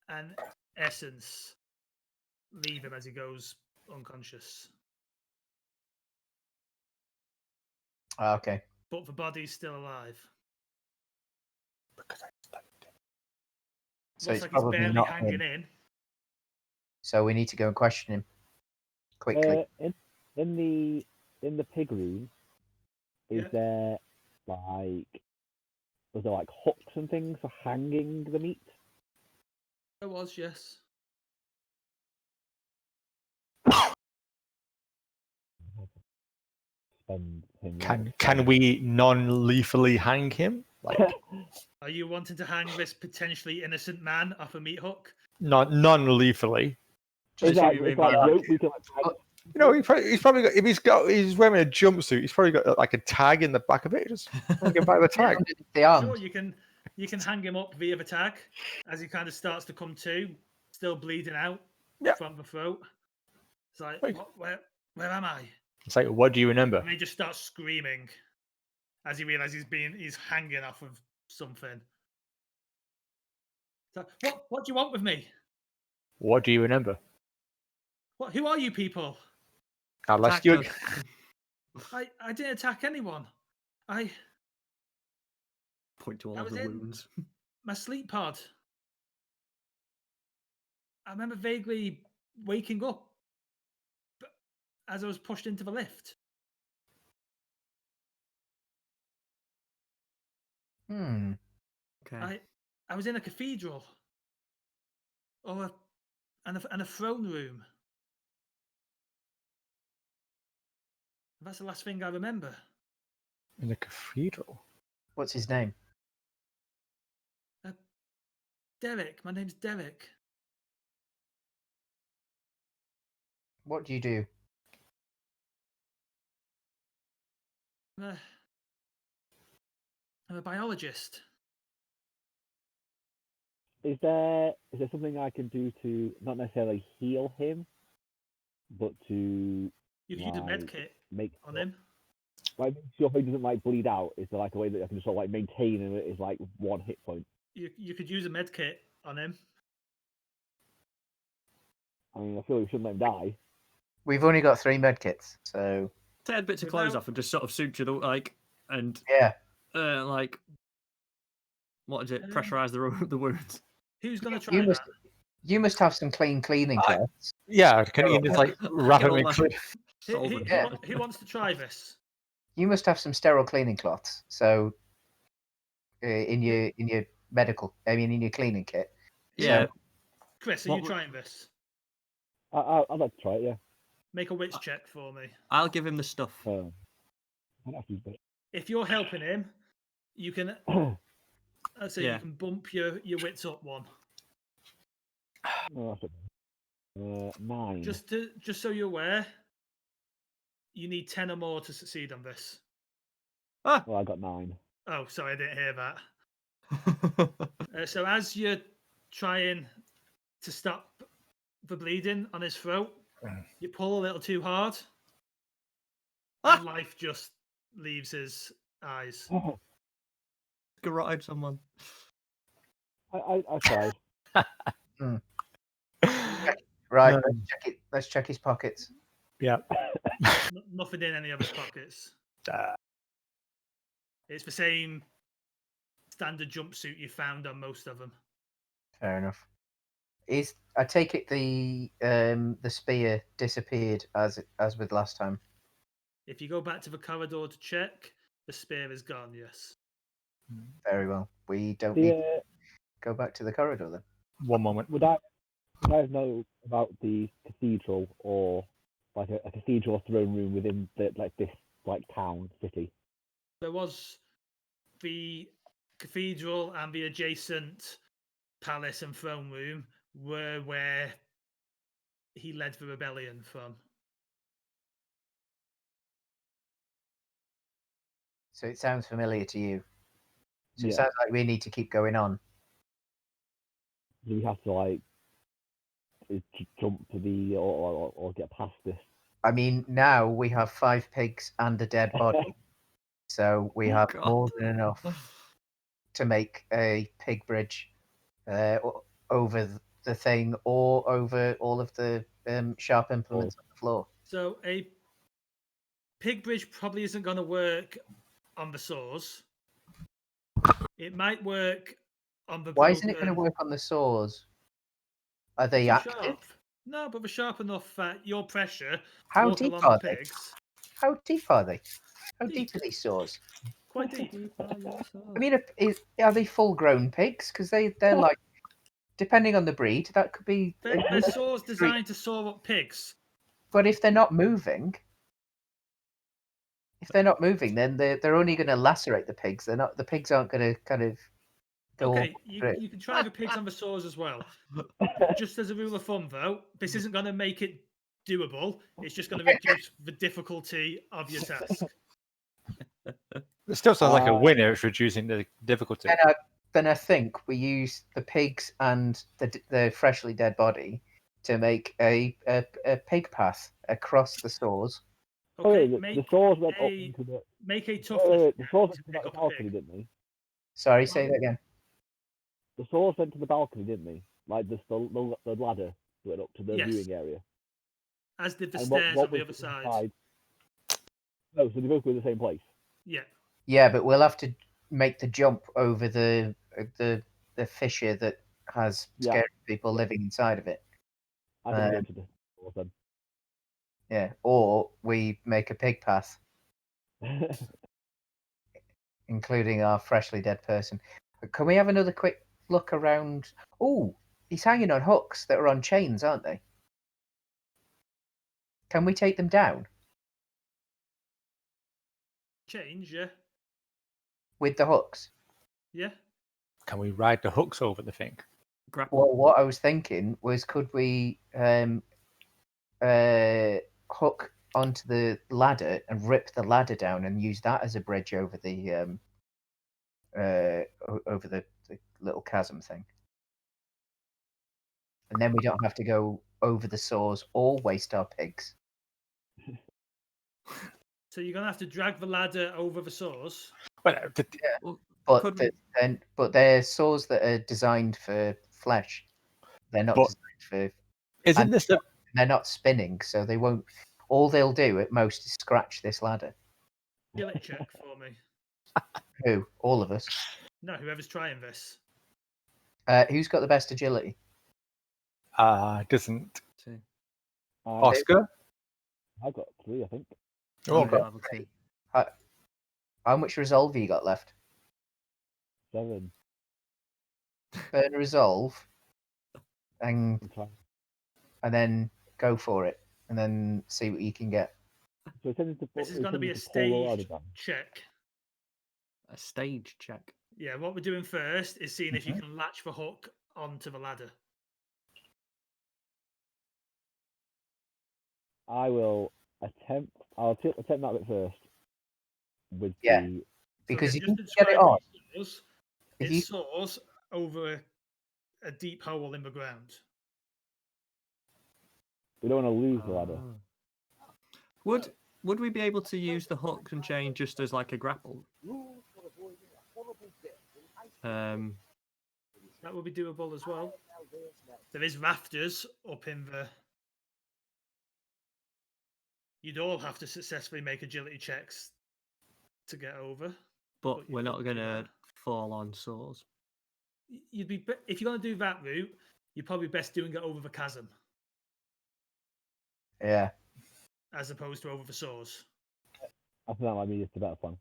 an essence leave him as he goes unconscious, Okay. but the body's still alive. So Looks it's like he's probably barely not hanging him. in. So we need to go and question him quickly. In the pig room, is Yeah. was there like hooks and things for hanging the meat? There was, yes. Spend him Can we non-lethally hang him? Like Are you wanting to hang this potentially innocent man off a meat hook? non-lethally. Is Just that shoot you it's in like back. rope we can like tie- You know, he's probably got. If he's wearing a jumpsuit, he's probably got like a tag in the back of it. Just hang him by the tag. Underneath the arms. Sure, you can hang him up via the tag as he kind of starts to come to, still bleeding out Yeah. from the throat. It's like, Wait. where am I? It's like, what do you remember? And he just starts screaming as he realizes he's hanging off of something. It's like, what do you want with me? What do you remember? Who are you people? Unless Attacked you. us. I didn't attack anyone. I Point to all I of was the in- wounds. my sleep pod. I remember vaguely waking up as I was pushed into the lift. Okay. I was in a cathedral, and a throne room. That's the last thing I remember. In the cathedral. What's his name? Derek, my name's Derek. What do you do? I'm a biologist. Is there something I can do to not necessarily heal him, but to You can use a med like, kit make on him. like make sure he doesn't like bleed out? Is there like a way that I can just sort of like maintain him at his like 1 hit point? You could use a med kit on him. I mean, I feel like we shouldn't let him die. We've only got 3 medkits, so Tear bits of clothes Without- off and just sort of suture the and yeah. like what is it? Um, Pressurize the wounds. Who's gonna try You that? must you must have some clean cleaning cloths. Yeah, can you just like wrap Get him all in that clean? solvent. Yeah. Who wants to try this? You must have some sterile cleaning cloths. So in your medical, I mean in your cleaning kit. Yeah. Chris, are What you would- trying this? I'd like to try it. Yeah. Make a wits check for me. I'll give him the stuff. I'd have to use it. If you're helping him, you can I'd say Yeah. you can bump your wits up one. No, that's okay. 9. Just so you're aware, you need 10 or more to succeed on this. Well, I got 9. Oh, sorry, I didn't hear that. So as you're trying to stop the bleeding on his throat, you pull a little too hard, and life just leaves his eyes. Garroted someone. I tried. Right, Um, let's check it. Let's check his pockets. Yeah. Nothing in any of his pockets. Uh, It's the same standard jumpsuit you found on most of them. Fair enough. I take it the spear disappeared as with last time. If you go back to the corridor to check, the spear is gone. Yes. Very well. We don't need to The, go back to the corridor then. One moment. would I know about the cathedral or like a cathedral or throne room within this town city? There was the cathedral and the adjacent palace and throne room were where he led the rebellion from. So it sounds familiar to you. So it Yeah. sounds like we need to keep going on. Do we have to like jump to the or get past this? I mean, now we have 5 pigs and a dead body, so we have God. more than enough to make a pig bridge over the thing or over all of the sharp implements on the floor. So a pig bridge probably isn't going to work on the saws. It might work on the. Why isn't it going to work on the saws? Are they Too active? sharp. No, but they're sharp enough that your pressure to How walk deep along are the they? pigs. How deep are they? How Deep. deep are these saws? Quite deep. I mean, are they full-grown pigs? Because they're like, depending on the breed, that could be. They're saws designed to saw up pigs. But if they're not moving, then they're only going to lacerate the pigs. They're not. The pigs aren't going to kind of go. Okay, all through. you can try the pigs on the saws as well. Just as a rule of thumb, though, this isn't going to make it doable. It's just going to reduce the difficulty of your task. It still sounds like a winner. It's reducing the difficulty. Then I think we use the pigs and the freshly dead body to make a pig path across the saws. Okay, the saws went up a into the. make a toughness The check saws to went to pick the up a balcony, pig. didn't they? Sorry, say that again. The saws went to the balcony, didn't they? Like the ladder went up to the Yes. viewing area. As did the And stairs what on the was other side. No, so they both go to the same place. Yeah. Yeah, but we'll have to make the jump over the fissure that has Yeah. scary people living inside of it. I think we go to the saws then. Yeah, or we make a pig path, including our freshly dead person. Can we have another quick look around? Oh, he's hanging on hooks that are on chains, aren't they? Can we take them down Change, yeah. with the hooks? Yeah. Can we ride the hooks over the thing? Grapple. Well, what I was thinking was, could we hook onto the ladder and rip the ladder down and use that as a bridge over the over the little chasm thing, and then we don't have to go over the saws or waste our pigs. So you're going to have to drag the ladder over the saws. Well, But Could we- but they're saws that are designed for flesh. They're not But- designed for. isn't and this They're not spinning, so they won't. All they'll do at most is scratch this ladder. Agility check for me. Who? All of us. No, whoever's trying this. Who's got the best agility? doesn't Two. Oscar? I've got 3, I think. Oh, Okay, level 2. How much resolve have you got left? 7. Burn a resolve, and I'm trying. then go for it, and then see what you can get. So it tends to. This is it going to be a tends pull the ladder staged down. check. A stage check. Yeah, what we're doing first is seeing if you can latch the hook onto the ladder. I will attempt. Attempt that bit first. With Yeah. the. Because so if then you just can get it describe on, what it saws. if It you saws over a deep hole in the ground. We don't want to lose the ladder. Ah. Would we be able to use the hook and chain just as like a grapple? That would be doable as well. There is rafters up in the. You'd all have to successfully make agility checks to get over. But But you we're not could going do to that. fall on saws. You'd be if you're going to do that route, you're probably best doing it over the chasm Yeah. as opposed to over the saws. I think that might be just a better plan.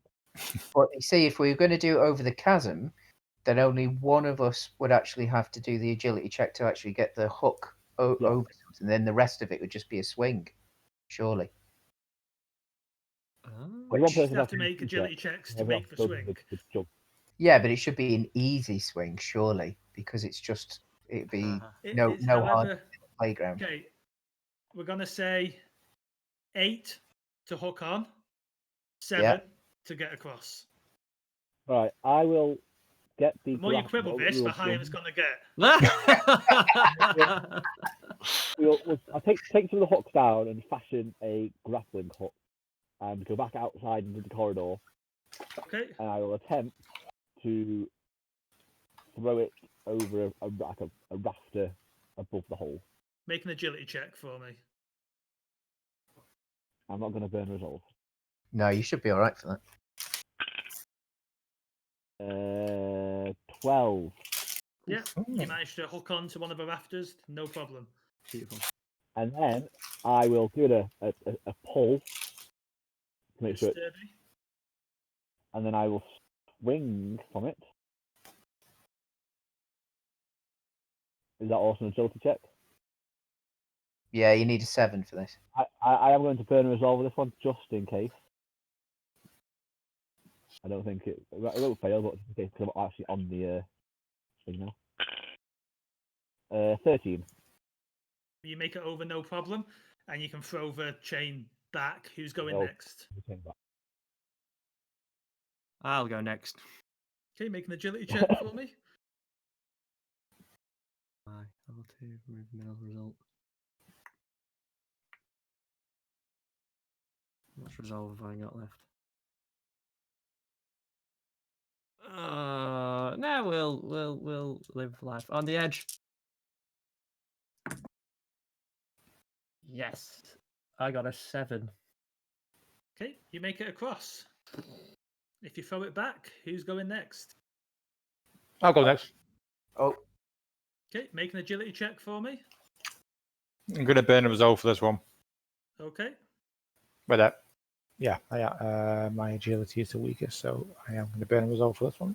But you see, if we were going to do it over the chasm, then only one of us would actually have to do the agility check to actually get the hook Yeah. over something. Then the rest of it would just be a swing, surely. Oh. Well, Which you person have has to to make do agility that. checks to Everyone make the else does swing. the jump. Yeah, but it should be an easy swing, surely, because it'd be It no is, hard however, playground. okay. We're going to say 8 to hook on, 7 to get across. Right, I will get the. The more you quibble this, the we'll- higher it's going to get. I'll take some of the hooks down and fashion a grappling hook and go back outside into the corridor, Okay. and I will attempt to throw it over a rafter above the hole. Make an agility check for me. I'm not going to burn resolve. No, you should be all right for that. 12. Yeah, you managed to hook on to one of the rafters, no problem. Beautiful. And then I will give it a pull to make It's sure, sturdy. and then I will swing from it. Is that also an agility check? Yeah, you need a 7 for this. I am going to burn a resolve with this one just in case. I don't think it won't fail, but just in case, because I'm actually on the thing now. 13. You make it over, no problem, and you can throw the chain back. Who's going Oh. next? I'll go next. Okay, make an agility check for me. Aye, level 2, remove middle result. How much resolve have I got left? No, we'll live life on the edge. Yes, I got a 7. Okay, you make it across. If you throw it back, who's going next? I'll go next. Oh, Okay, make an agility check for me. I'm going to burn a resolve for this one. Okay. With that, yeah, my agility is the weakest, so I am going to burn a resolve for this one.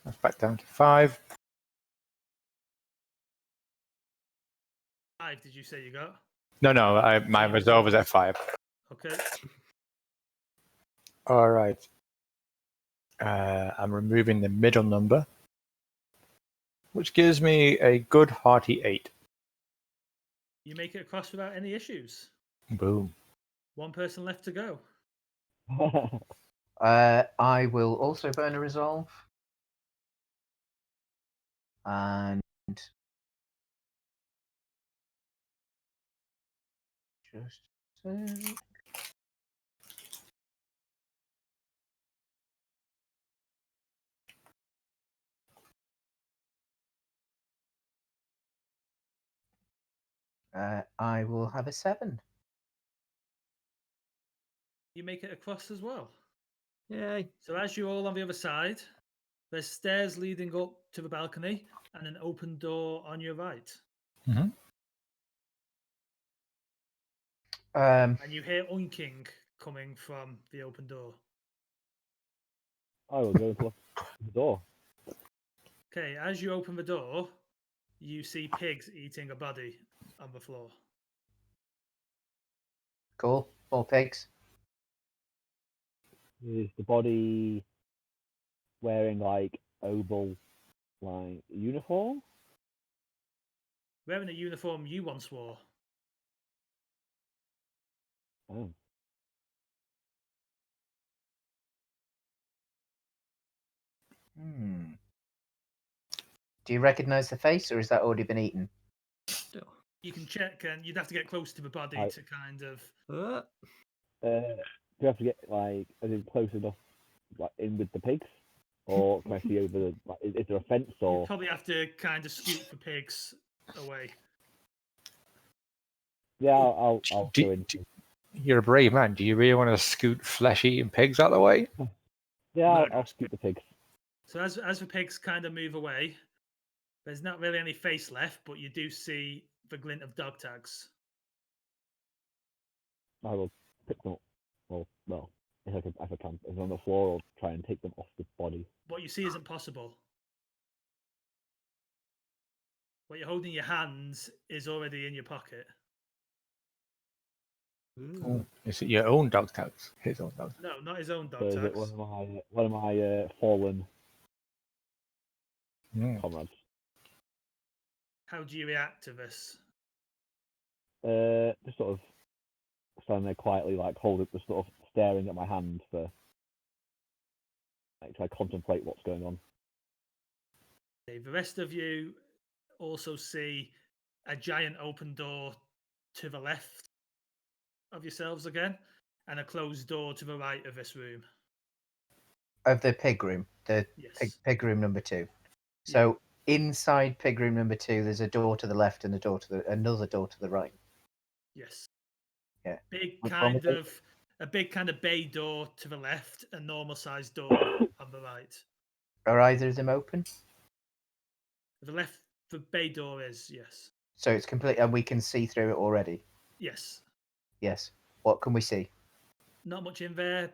That's back down to 5. 5, did you say you got? No, my resolve is at 5. Okay. All right. I'm removing the middle number, which gives me a good hearty 8. You make it across without any issues. Boom. One person left to go. I will also burn a resolve. And just I will have a 7. You make it across as well. Yay. So as you're all on the other side, there's stairs leading up to the balcony and an open door on your right. Mm-hmm. And you hear oinking coming from the open door. I will go to the door. Okay, as you open the door, you see pigs eating a body on the floor. Cool. 4 pigs. Is the body wearing like oval like uniform? Wearing a uniform you once wore. Oh. Do you recognize the face, or has that already been eaten? You can check, and you'd have to get close to the body Right. to kind of. Do you have to get like close enough like in with the pigs? Or can I see over the like is there a fence You or probably have to kind of scoot the pigs away. yeah, I'll Do- go in. You're a brave man. Do you really want to scoot flesh-eating pigs out of the way? Yeah, I'll Murderous scoot the pigs. So as the pigs kind of move away, there's not really any face left, but you do see the glint of dog tags. I will pick them up. Well, if I can, if they're on the floor, I'll try and take them off the body. What you see isn't possible. What you're holding in your hands is already in your pocket. Oh, is it your own dog tags? His own dog. No, not his own So dog is it tags. one of my fallen Mm. comrades? How do you react to this? Just sort of standing there quietly, like just sort of staring at my hand for, like, try to contemplate what's going on. Okay, the rest of you also see a giant open door to the left of yourselves again, and a closed door to the right of this room. Of the pig room, the Yes. pig room number 2. So inside pig room number 2, there's a door to the left and another door to the right. Yes. Yeah. Big Which one kind was it? of a big kind of bay door to the left, a normal sized door on the right. Are either of them open? The bay door is, yes. So it's complete, and we can see through it already. Yes. Yes. What can we see? Not much in there.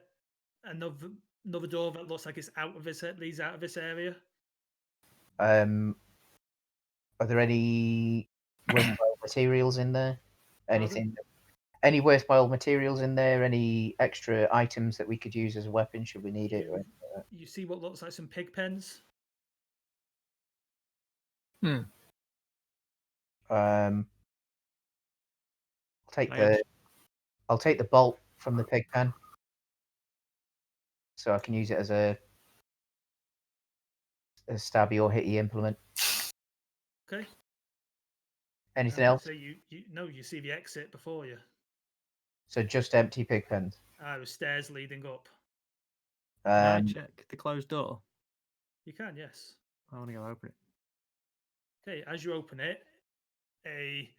Another door that looks like it's leads out of this area. Are there any worthwhile materials in there? Anything? Any worthwhile materials in there? Any extra items that we could use as a weapon should we need it? Or anything like You see what looks like some pig pens. Hmm. that? I'll take the bolt from the pig pen, so I can use it as a stabby or hitty implement. Okay. Anything else? So you see the exit before you. So just empty pig pens. With stairs leading up. Can I Um, check the closed door? You can, yes. I want to go open it. Okay, as you open it, a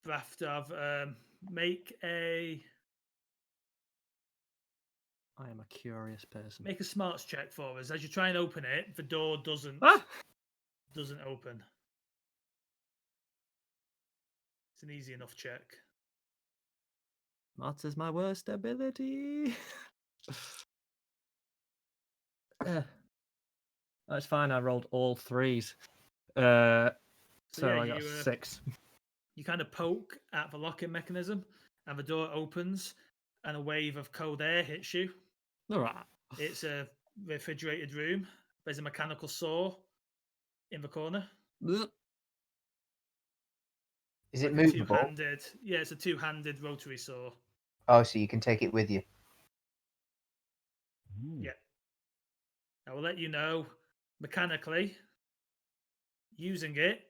draft of make a I am a curious person. make a smarts check for us. As you try and open it, the door doesn't Ah! open. It's an easy enough check. Smarts is my worst ability. That's fine. I rolled all 3s. So yeah, I got 6. You kind of poke at the locking mechanism, and the door opens, and a wave of cold air hits you. All right. It's a refrigerated room. There's a mechanical saw in the corner. is it Like a movable? two-handed, yeah, it's a two-handed rotary saw. Oh, so you can take it with you. Yeah. I will let you know mechanically. Using it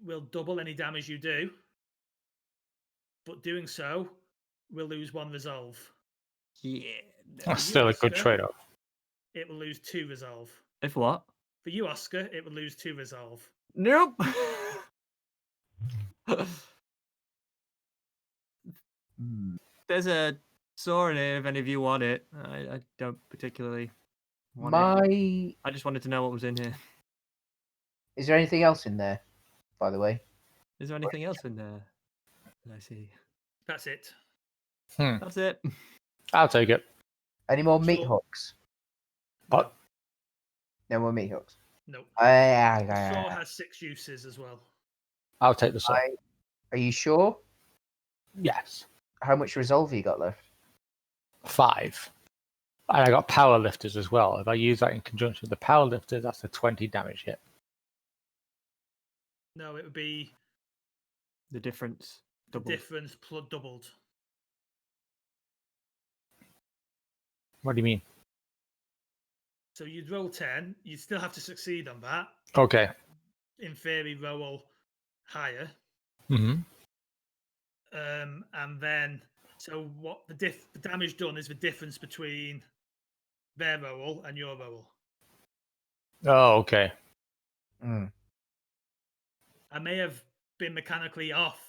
will double any damage you do, but doing so will lose 1 resolve. Yeah. That's you, still a good Oscar, trade-off. It will lose 2 resolve. If what? For you, Oscar, it will lose 2 resolve. Nope. There's a saw in here if any of you want it. I don't particularly want it. I just wanted to know what was in here. Is there anything else in there, by the way? Is there anything else in there? I see. That's it. That's it. I'll take it. Any more meat Sure. hooks? What? No more meat hooks. No. Ah, Saw has 6 uses as well. I'll take the saw. Are you sure? Yes. How much resolve you got left? 5. And I got power lifters as well. If I use that in conjunction with the power lifters, that's a 20 damage hit. No, it would be The difference. the Doubled. difference doubled. What do you mean? So you'd roll 10. You'd still have to succeed on that. Okay. In theory, roll higher. Mm-hmm. And then, so what the damage done is the difference between their roll and your roll. Oh, okay. Mm. I may have been mechanically off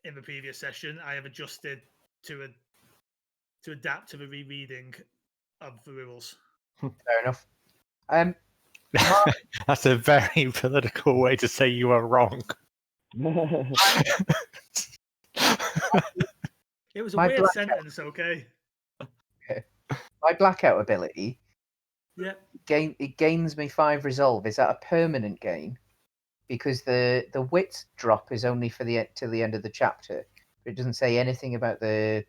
in the previous session. I have adjusted to adapt to the rereading of the rules. Fair enough. That's a very political way to say you are wrong. It was a My weird blackout. sentence, okay? My blackout ability Yeah. it gains me 5 resolve. Is that a permanent gain? Because the wit drop is only for till the end of the chapter. It doesn't say anything about the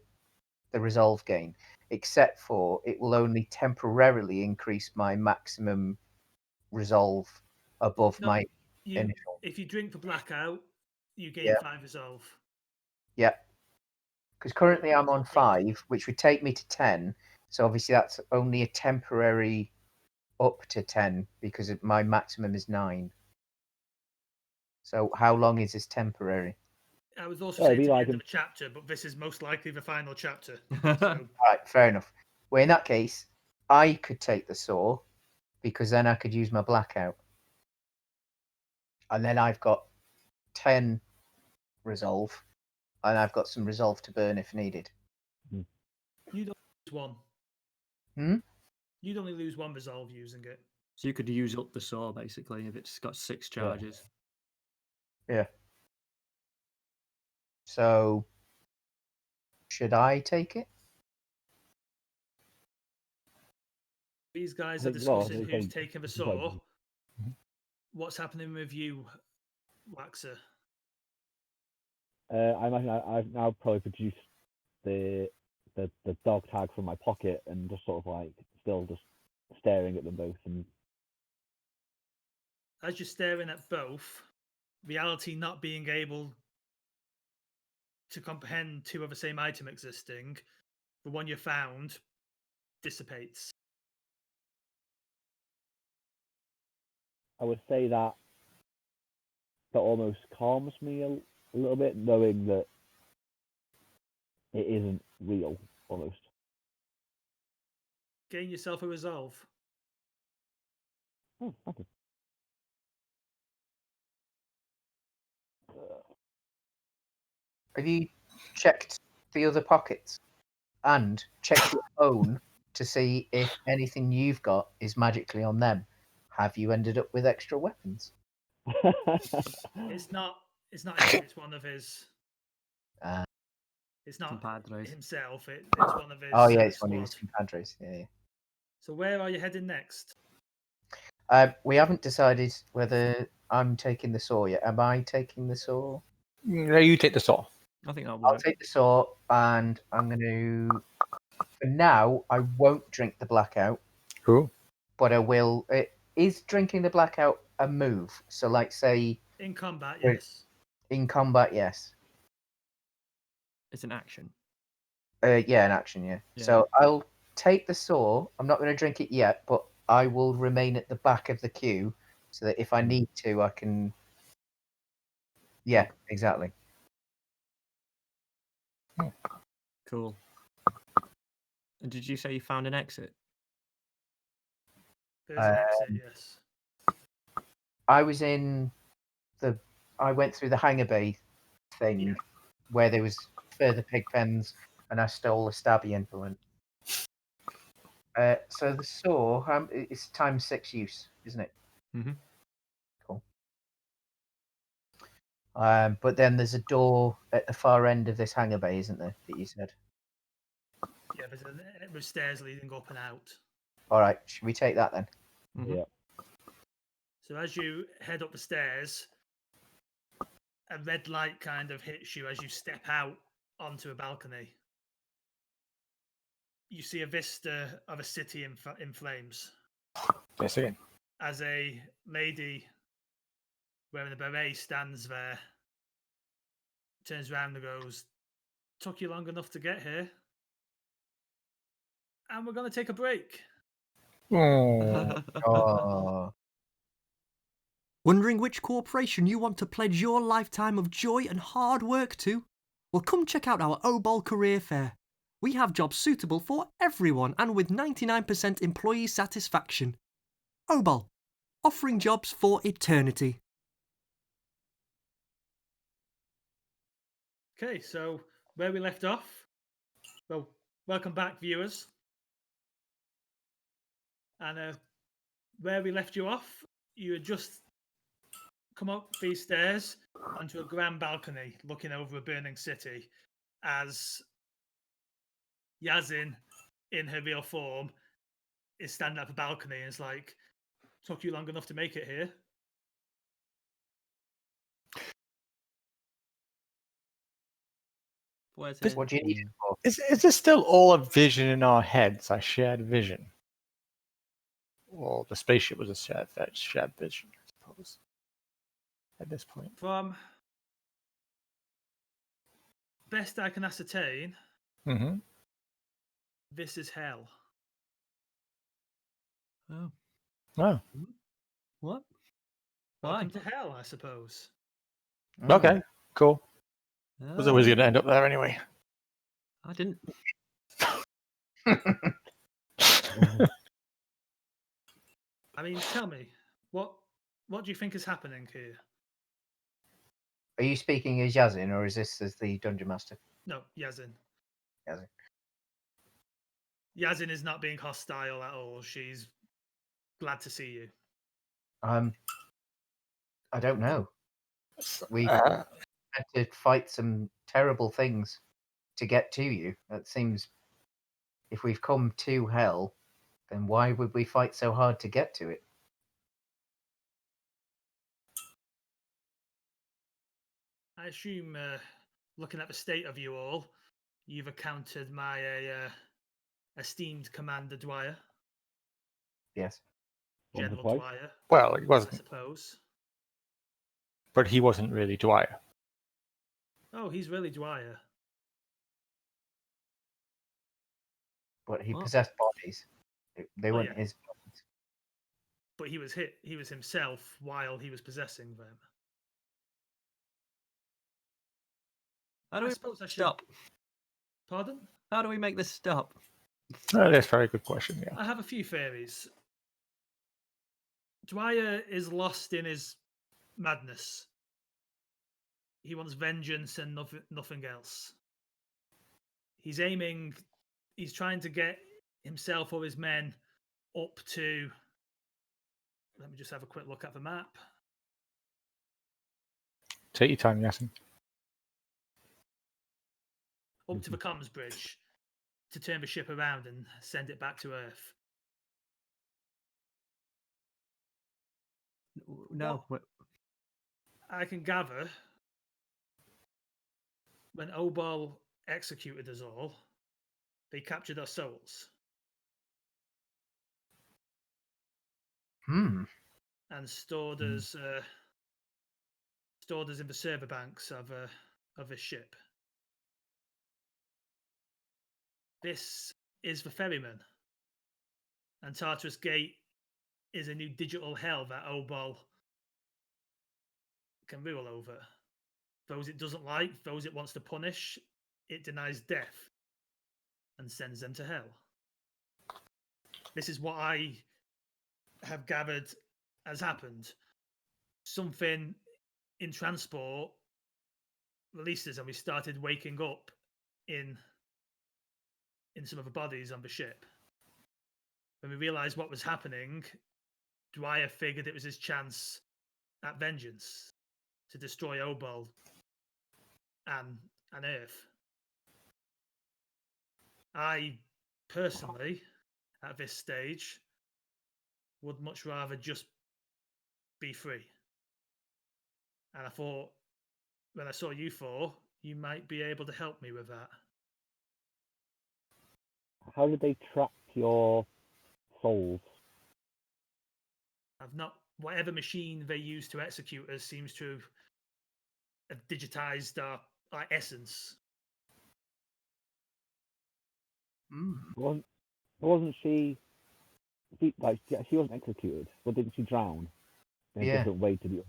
resolve gain, except for it will only temporarily increase my maximum resolve above No, my You, initial. if you drink for blackout, you gain Yeah. 5 resolve. Yeah. Because currently I'm on Yeah. 5, which would take me to 10. So obviously that's only a temporary up to 10 because my maximum is 9. So how long is this temporary? I was also Oh, saying it'd to be the like end of a chapter, but this is most likely the final chapter. All right, fair enough. Well, in that case, I could take the saw because then I could use my blackout. And then I've got 10 resolve, and I've got some resolve to burn if needed. You'd only lose 1. Hmm? You'd only lose 1 resolve using it. So you could use up the saw basically if it's got 6 charges. Yeah. So, should I take it? These guys I are think, well, discussing they who's think- taking the sorry. saw. What's happening with you, Waxer? I imagine I've now probably produced the dog tag from my pocket and just sort of like still just staring at them both. And As you're staring at both, reality not being able to comprehend 2 of the same item existing, the one you found dissipates. I would say that almost calms me a little bit, knowing that it isn't real, almost. Gain yourself a resolve. Oh, thank you. Have you checked the other pockets and checked your own to see if anything you've got is magically on them? Have you ended up with extra weapons? It's not him, it's one of his. Uh, It's not Compadres. himself. It's one of his. oh yeah, it's one of squad. his compadres. Yeah. So where are you heading next? We haven't decided whether I'm taking the saw yet. Am I taking the saw? No, you take the saw. I think that'll I'll work. take the saw, and I'm going to. For now, I won't drink the blackout, Cool. but I will. Is drinking the blackout a move? So, like, say In combat, Wait. yes. in combat, yes. It's an action. Yeah, an action, yeah. Yeah. So I'll take the saw. I'm not going to drink it yet, but I will remain at the back of the queue so that if I need to, I can. Yeah, exactly. Cool. And did you say you found an exit? There's an exit, yes. I was in the. I went through the hangar bay thing Yeah. where there was further pig pens, and I stole a stabby implement. So the saw, it's times 6 use, isn't it? Mhm. Cool. But then there's a door at the far end of this hangar bay, isn't there? That you said. Yeah, there's stairs leading up and out. All right, should we take that then? Mhm. Yeah. So as you head up the stairs, a red light kind of hits you as you step out onto a balcony. You see a vista of a city in flames. Yes, again. As a lady wearing a beret stands there, turns around and goes, "Took you long enough to get here. And we're going to take a break." Oh. Oh, Wondering which corporation you want to pledge your lifetime of joy and hard work to? Well, come check out our OBOL career fair. We have jobs suitable for everyone and with 99% employee satisfaction. OBOL, offering jobs for eternity. Okay, so where we left off. Well, welcome back, viewers. And where we left you off, you had just come up these stairs onto a grand balcony looking over a burning city as Yazin, in her real form, is standing at the balcony and is like, took you long enough to make it here. Where's This- it? What do you need it for? Is this still all a vision in our heads? I shared vision. Well, the spaceship was a shared vision, I suppose. At this point. From best I can ascertain, Mm-hmm. this is hell. Oh, Oh, what? Why? Welcome to hell, I suppose. okay, cool. Was always Oh, going to end up there anyway. I didn't. I mean, tell me, what do you think is happening here? Are you speaking as Yazin, or is this as the Dungeon Master? No, Yazin. Yazin. Yazin is not being hostile at all. She's glad to see you. I don't know. We Uh, had to fight some terrible things to get to you. It seems if we've come to hell, then why would we fight so hard to get to it? I assume, looking at the state of you all, you've encountered my esteemed Commander Dwyer, Yes. General twice. Dwyer, well, he I wasn't, suppose. but he wasn't really Dwyer. Oh, he's really Dwyer. But he What? possessed bodies. They Oh, weren't yeah. his bodies. But he was hit. He was himself while he was possessing them. How do I we suppose I should- stop? Pardon? How do we make this stop? That's a very good question, yeah. I have a few theories. Dwyer is lost in his madness. He wants vengeance and nothing else. He's trying to get himself or his men up to, let me just have a quick look at the map. Take your time, Yasin. Up to the comms bridge to turn the ship around and send it back to Earth. No. I can gather when Obal executed us all, they captured our souls Hmm. and stored us in the server banks of a ship. This is the ferryman, and Tartarus Gate is a new digital hell that Obal can rule over. Those it doesn't like, those it wants to punish, it denies death and sends them to hell. This is what I have gathered has happened. Something in transport released us and we started waking up in some of the bodies on the ship. When we realised what was happening, Dwyer figured it was his chance at vengeance to destroy Obal and Earth. I personally, at this stage, would much rather just be free. And I thought, when I saw you four, you might be able to help me with that. How did they track your souls? I've not, whatever machine they use to execute us seems to have digitized our essence. Wasn't she? She wasn't executed, but didn't she drown in a Yeah. different way to the?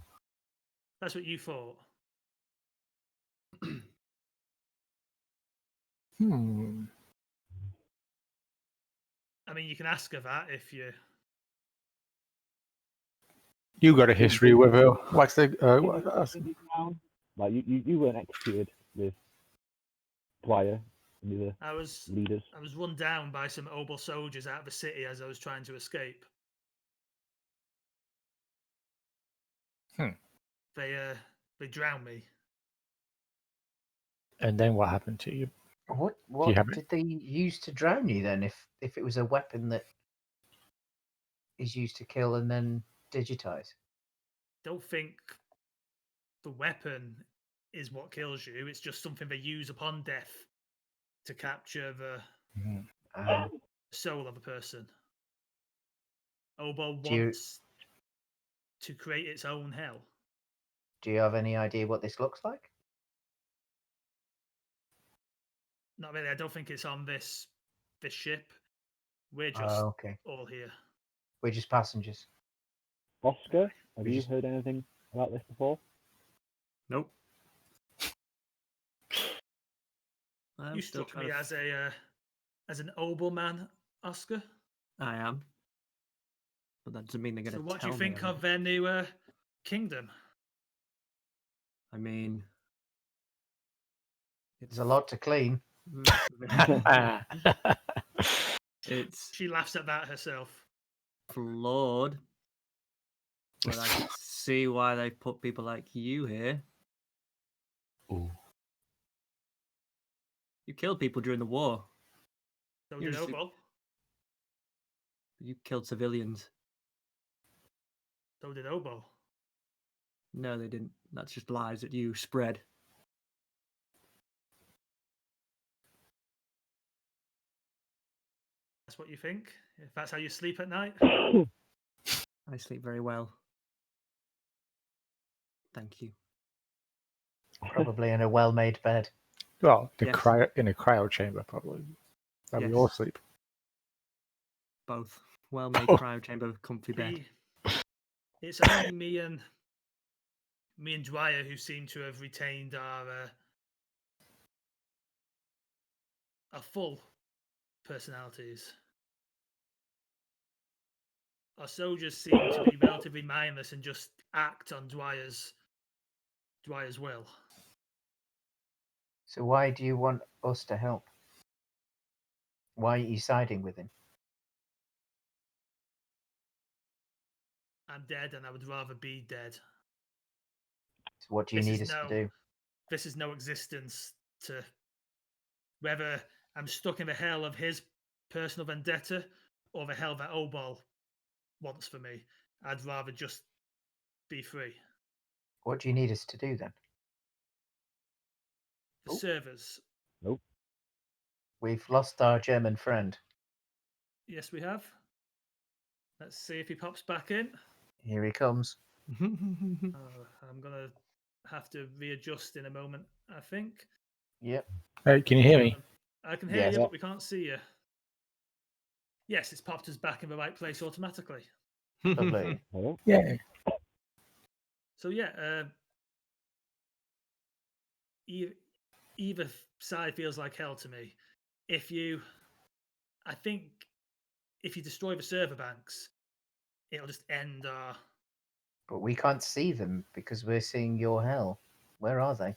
That's what you thought. I mean, you can ask her that if you. You got a history with her. What's the? Like you weren't executed with Dwyer Any of I was the leaders? run down by some Obel soldiers out of the city as I was trying to escape. They drowned me. And then what happened to you? What have it? did they use to drown you then? If it was a weapon that is used to kill and then digitize? Don't think the weapon is what kills you. It's just something they use upon death to capture the soul of a person. Obel Do you- wants to create its own hell. Do you have any idea what this looks like? Not really. I don't think it's on this ship. We're just Oh, okay. all here. We're just passengers. Oscar, have We you just- heard anything about this before? Nope. You struck me as an Obel man, Oscar. I am. But that doesn't mean they're going to So tell what do you me think anything. of their new kingdom? I mean, There's a lot to clean. it's She laughs at that herself. flawed, but I can see why they put people like you here. Ooh. You killed people during the war. So You're did just- Obel. You killed civilians. So did Obel. No, they didn't. That's just lies that you spread. That's what you think? If that's how you sleep at night? I sleep very well. Thank you. Probably in a well-made bed. Well, Yes. in a cryo chamber, probably. That we all Yes. sleep. Both. Well-made cryo chamber, comfy bed. It's only me and Dwyer who seem to have retained our full personalities. Our soldiers seem to be relatively mindless and just act on Dwyer's will. So why do you want us to help? Why are you siding with him? I'm dead and I would rather be dead. So what do you This need is us to do? This is no existence to whether I'm stuck in the hell of his personal vendetta or the hell that Obal wants for me. I'd rather just be free. What do you need us to do then? The Oh. servers. Nope. We've lost our German friend. Yes, we have. Let's see if he pops back in. Here he comes. I'm going to have to readjust in a moment, I think. Yep. Hey, can you hear me? I can hear Yes. you, but we can't see you. Yes, it's popped us back in the right place automatically. Lovely. Hello? Yeah. So yeah, either side feels like hell to me. I think if you destroy the server banks, it'll just end our. But we can't see them because we're seeing your hell. Where are they?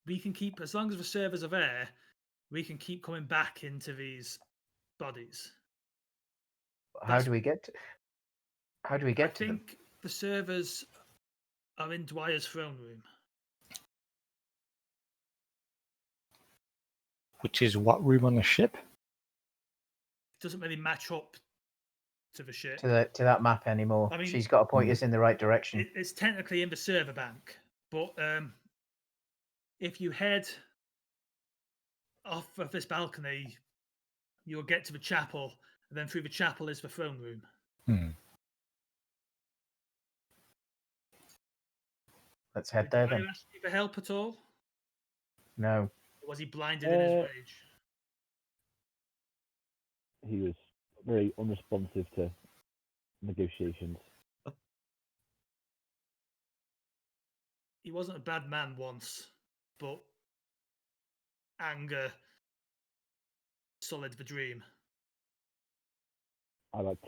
We can keep, as long as the servers are there, we can keep coming back into these bodies. How do we get to I them? think the servers are in Dwyer's throne room. Which is what room on the ship? It doesn't really match up to the ship. To that map anymore. I mean- She's got to point us in the right direction. It's technically in the server bank, but if you head off of this balcony, you'll get to the chapel, and then through the chapel is the throne room. Let's head Did there Dwyer then. ask you for help at all? No. Or was he blinded in his rage? He was very unresponsive to negotiations. He wasn't a bad man once, but anger sullied the dream. I like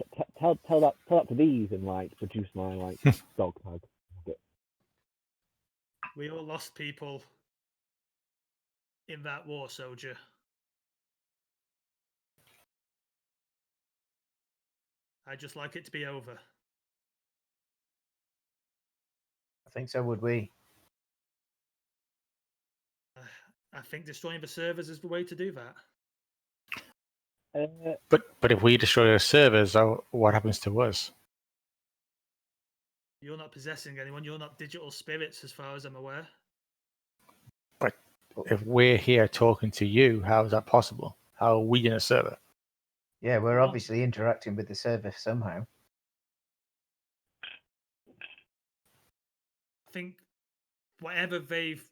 tell that to these and like produce my like dog tag. We all lost people in that war, soldier. I'd just like it to be over. I think so would we. I think destroying the servers is the way to do that. But if we destroy the servers, what happens to us? You're not possessing anyone. You're not digital spirits, as far as I'm aware. But if we're here talking to you, how is that possible? How are we in a server? Yeah, we're Well- obviously interacting with the server somehow. I think whatever they've...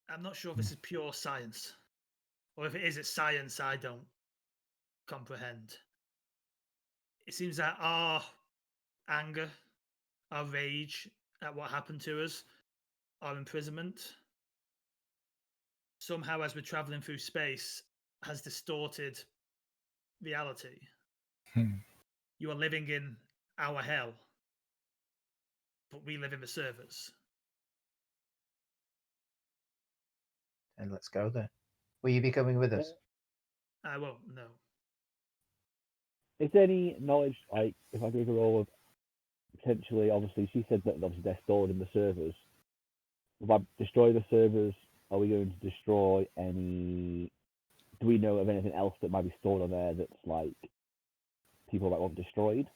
I'm not sure if this is pure science. Or if it is, it's science I don't comprehend. It seems that our anger, our rage at what happened to us, our imprisonment, somehow as we're traveling through space, has distorted reality. You are living in our hell, but we live in the servers. And let's go there. Will you be coming with us? I won't, no. Is there any knowledge, like, if I gave her all of potentially, obviously, she said that obviously they're stored in the servers. If I destroy the servers, are we going to destroy any? Do we know of anything else that might be stored on there that's like people might want destroyed?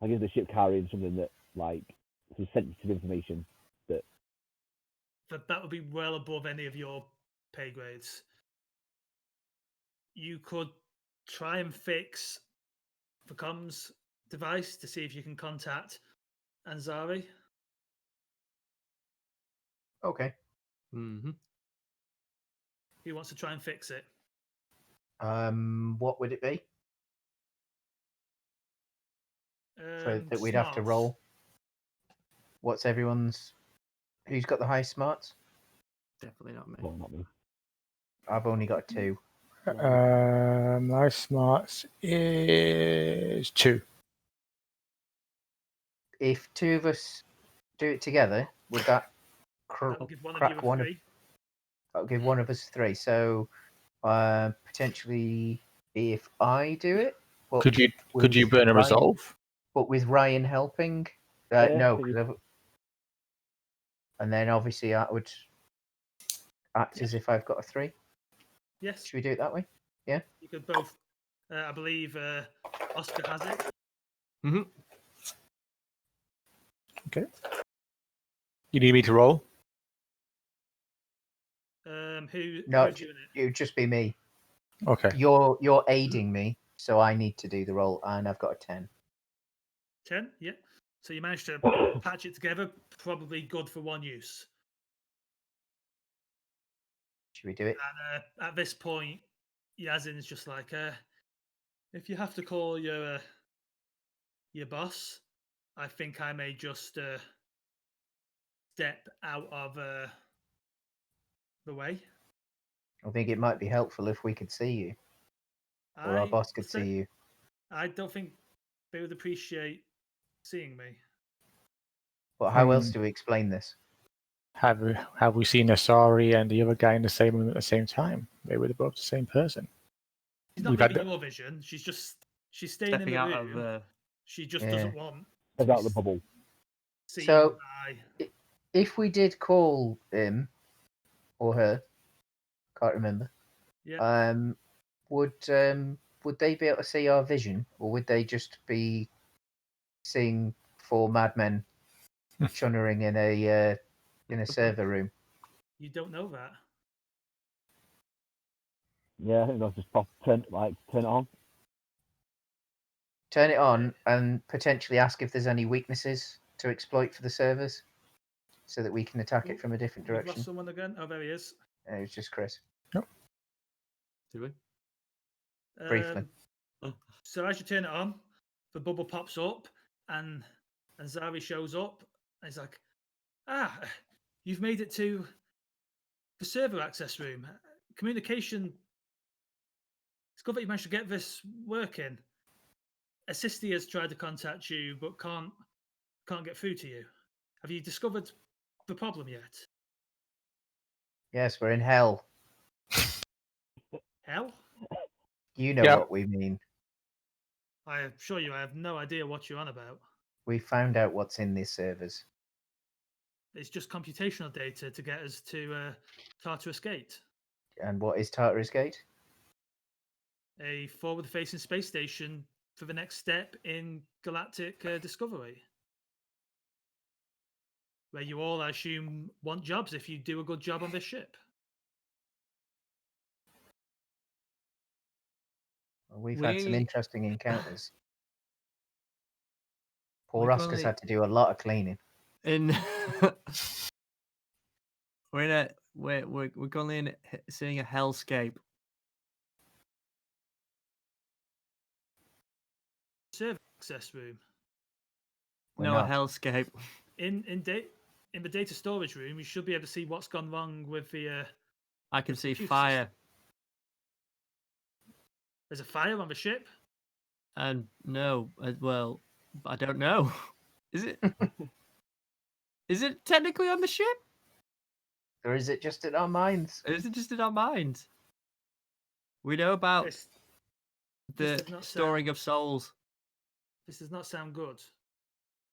Like, is the ship carrying something that like some sensitive information that? That would be well above any of your pay grades. You could try and fix the comms device to see if you can contact Anzari. Okay. Mm-hmm. Who wants to try and fix it? What would it be? So that we'd have to smarts. roll. What's everyone's? Who's got the highest smarts? Definitely not me. Well, not me. I've only got 2. My smarts is 2. If 2 of us do it together, would that That would give one of crack you a one? 3. That'll give one of us 3. So potentially, if I do it, but Could you with burn a Ryan- resolve? But with Ryan helping, Yeah, no. maybe. And then obviously that would act as if I've got a 3. Yes, Should we do it that way? you could both. I believe Oscar has it. Mm-hmm. Okay. You need me to roll? Who No, who's doing it? it would just be me. Okay. You're aiding me, so I need to do the roll, and I've got a 10. 10, yeah. So you managed to patch it together. Probably good for one use. Should we do it? And at this point, Yazin's just like, if you have to call your boss, I think I may just step out of the way. I think it might be helpful if we could see you, or our boss could see you. I don't think they would appreciate seeing me. But how else do we explain this? Have we seen Asari and the other guy in the same room at the same time? They were both the same person. She's not We've had leaving your vision. She's staying Stepping in out the of room. She just Yeah. doesn't want Step out of the bubble. seen So- by. If we did call him or her, can't remember. Yeah. Would they be able to see our vision, or would they just be seeing 4 madmen chunnering in a server room? You don't know that. Yeah, I think that's just turn it on. Turn it on and potentially ask if there's any weaknesses to exploit for the servers, so that we can attack it from a different We've lost direction. someone again. Oh, there he is. It was just Chris. Do we? Briefly. So as you turn it on, the bubble pops up, and Zari shows up. And he's like, you've made it to the server access room. Communication. It's good that you managed to get this working. Assisty has tried to contact you, but can't get through to you. Have you discovered the problem yet? Yes, we're in hell. Hell? You know Yeah. what we mean. I assure you, I have no idea what you're on about. We found out what's in these servers. It's just computational data to get us to Tartarus Gate, And what is Tartarus Gate? a forward-facing space station for the next step in galactic discovery, where you all, I assume, want jobs if you do a good job on this ship. Well, we've had some We- interesting encounters. Poor We've Oscar's only- had to do a lot of cleaning. In we're currently seeing a hellscape. Server access room. We're No, not. a hellscape. In the data storage room, you should be able to see what's gone wrong with the. I can see computer fire, There's a fire on the ship. and no, well, I don't know. Is it? Is it technically on the ship? Or is it just in our minds? Or is it just in our minds? We know about This the does not storing of souls. This does not sound good.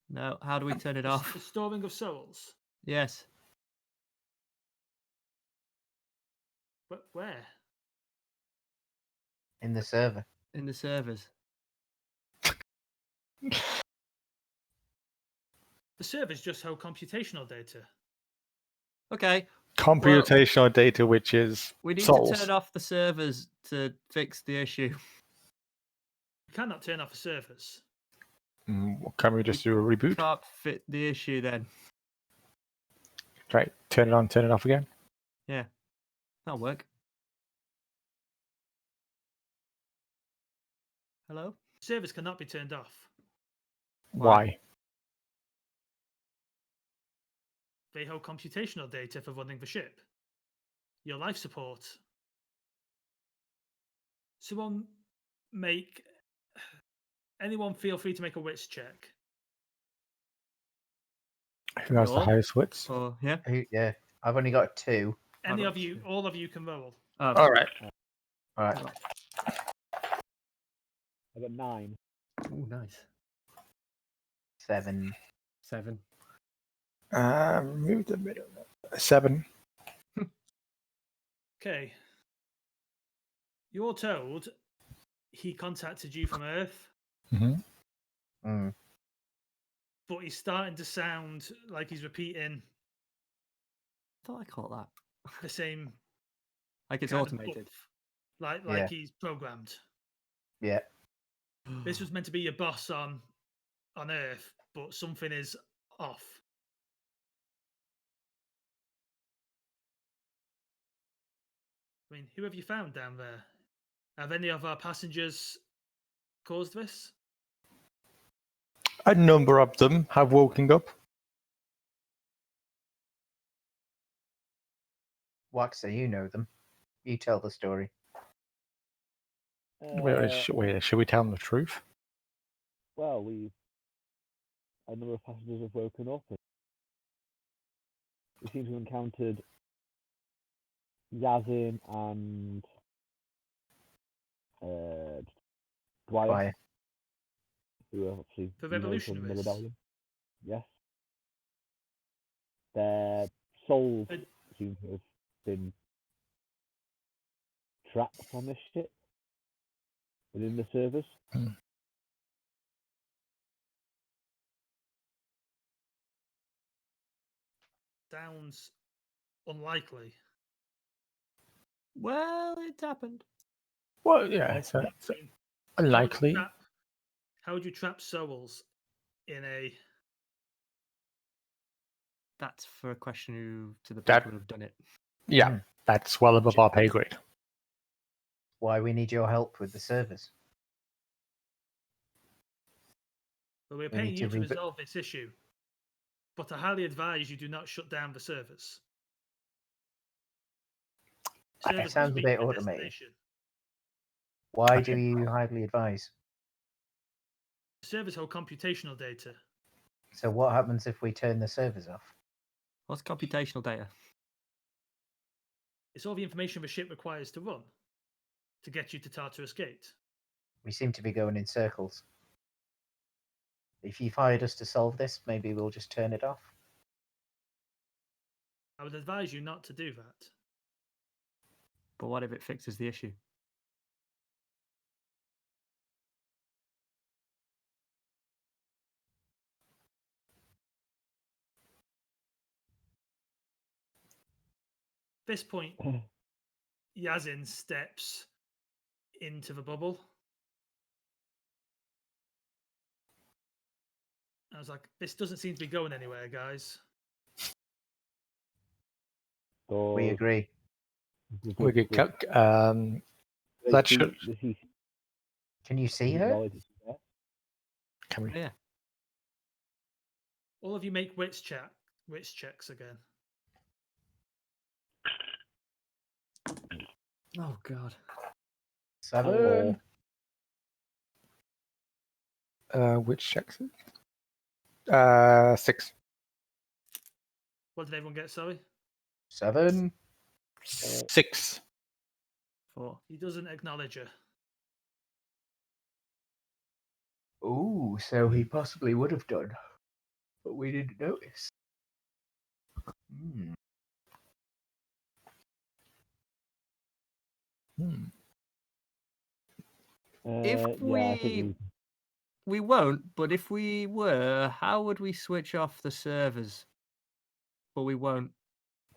No, how do we turn it The off? storing of souls. Yes. But where? In the server. In the servers. The servers just hold computational data. Okay, Computational data, which is we need souls. to turn off the servers to fix the issue. You cannot turn off the servers. Can we just do a reboot? Can't fit the issue then. Right, turn it on, turn it off again. Yeah, that'll work. Hello? Servers cannot be turned off. Why? They hold computational data for running the ship. Your life support. Anyone feel free to make a wits check. Who has the Sure. highest wits? Oh, yeah. Yeah, I've only got 2. Any got of you, two. all of you can roll. Oh, All right. All right. I got 9. ooh, nice. 7. 7. Move the middle. 7. Okay. You're told he contacted you from Earth, Mm-hmm. Mm. but he's starting to sound like he's repeating I thought I caught that. the same Like it's kind of automated. buff, like Yeah. he's programmed. Yeah. This was meant to be your boss on Earth, but something is off. I mean, who have you found down there? Have any of our passengers caused this? A number of them have woken up. Waxer, you know them. You tell the story. Should we tell them the truth? Well, a number of passengers have woken up. And we seem to have encountered Yazin and Dwyer, Why? who are obviously The we know from the revolutionaries? rebellion. Yes. Their souls But- seem to have been trapped on this ship within the servers. Sounds unlikely. Well, it happened. Well, yeah, it's I mean, unlikely. How would you trap souls in a? That's for a question to the That- people who've done it. Yeah, that's well above our pay grade. Why we need your help with the servers? Well, we're We paying need you to to rebo- resolve this issue, but I highly advise you do not shut down the servers. It Servers sounds must a be bit your automated. destination. Why Okay. do you highly advise? Servers hold computational data. So what happens if we turn the servers off? What's computational data? It's all the information the ship requires to run to get you to Tartarus Gate. We seem to be going in circles. If you've hired us to solve this, maybe we'll just turn it off. I would advise you not to do that. But what if it fixes the issue? At this point, Yazin steps into the bubble. I was like, this doesn't seem to be going anywhere, guys. So We agree. We could that should. Can you see her? Can we? Yeah. All of you make wits checks again. Oh God. 7. Which checks? 6. What did everyone get? Sorry, 7. 6. 4. he doesn't acknowledge her. Ooh, so he possibly would have done, but we didn't notice. Hmm. If I think we won't, but if we were, how would we switch off the servers? But we won't.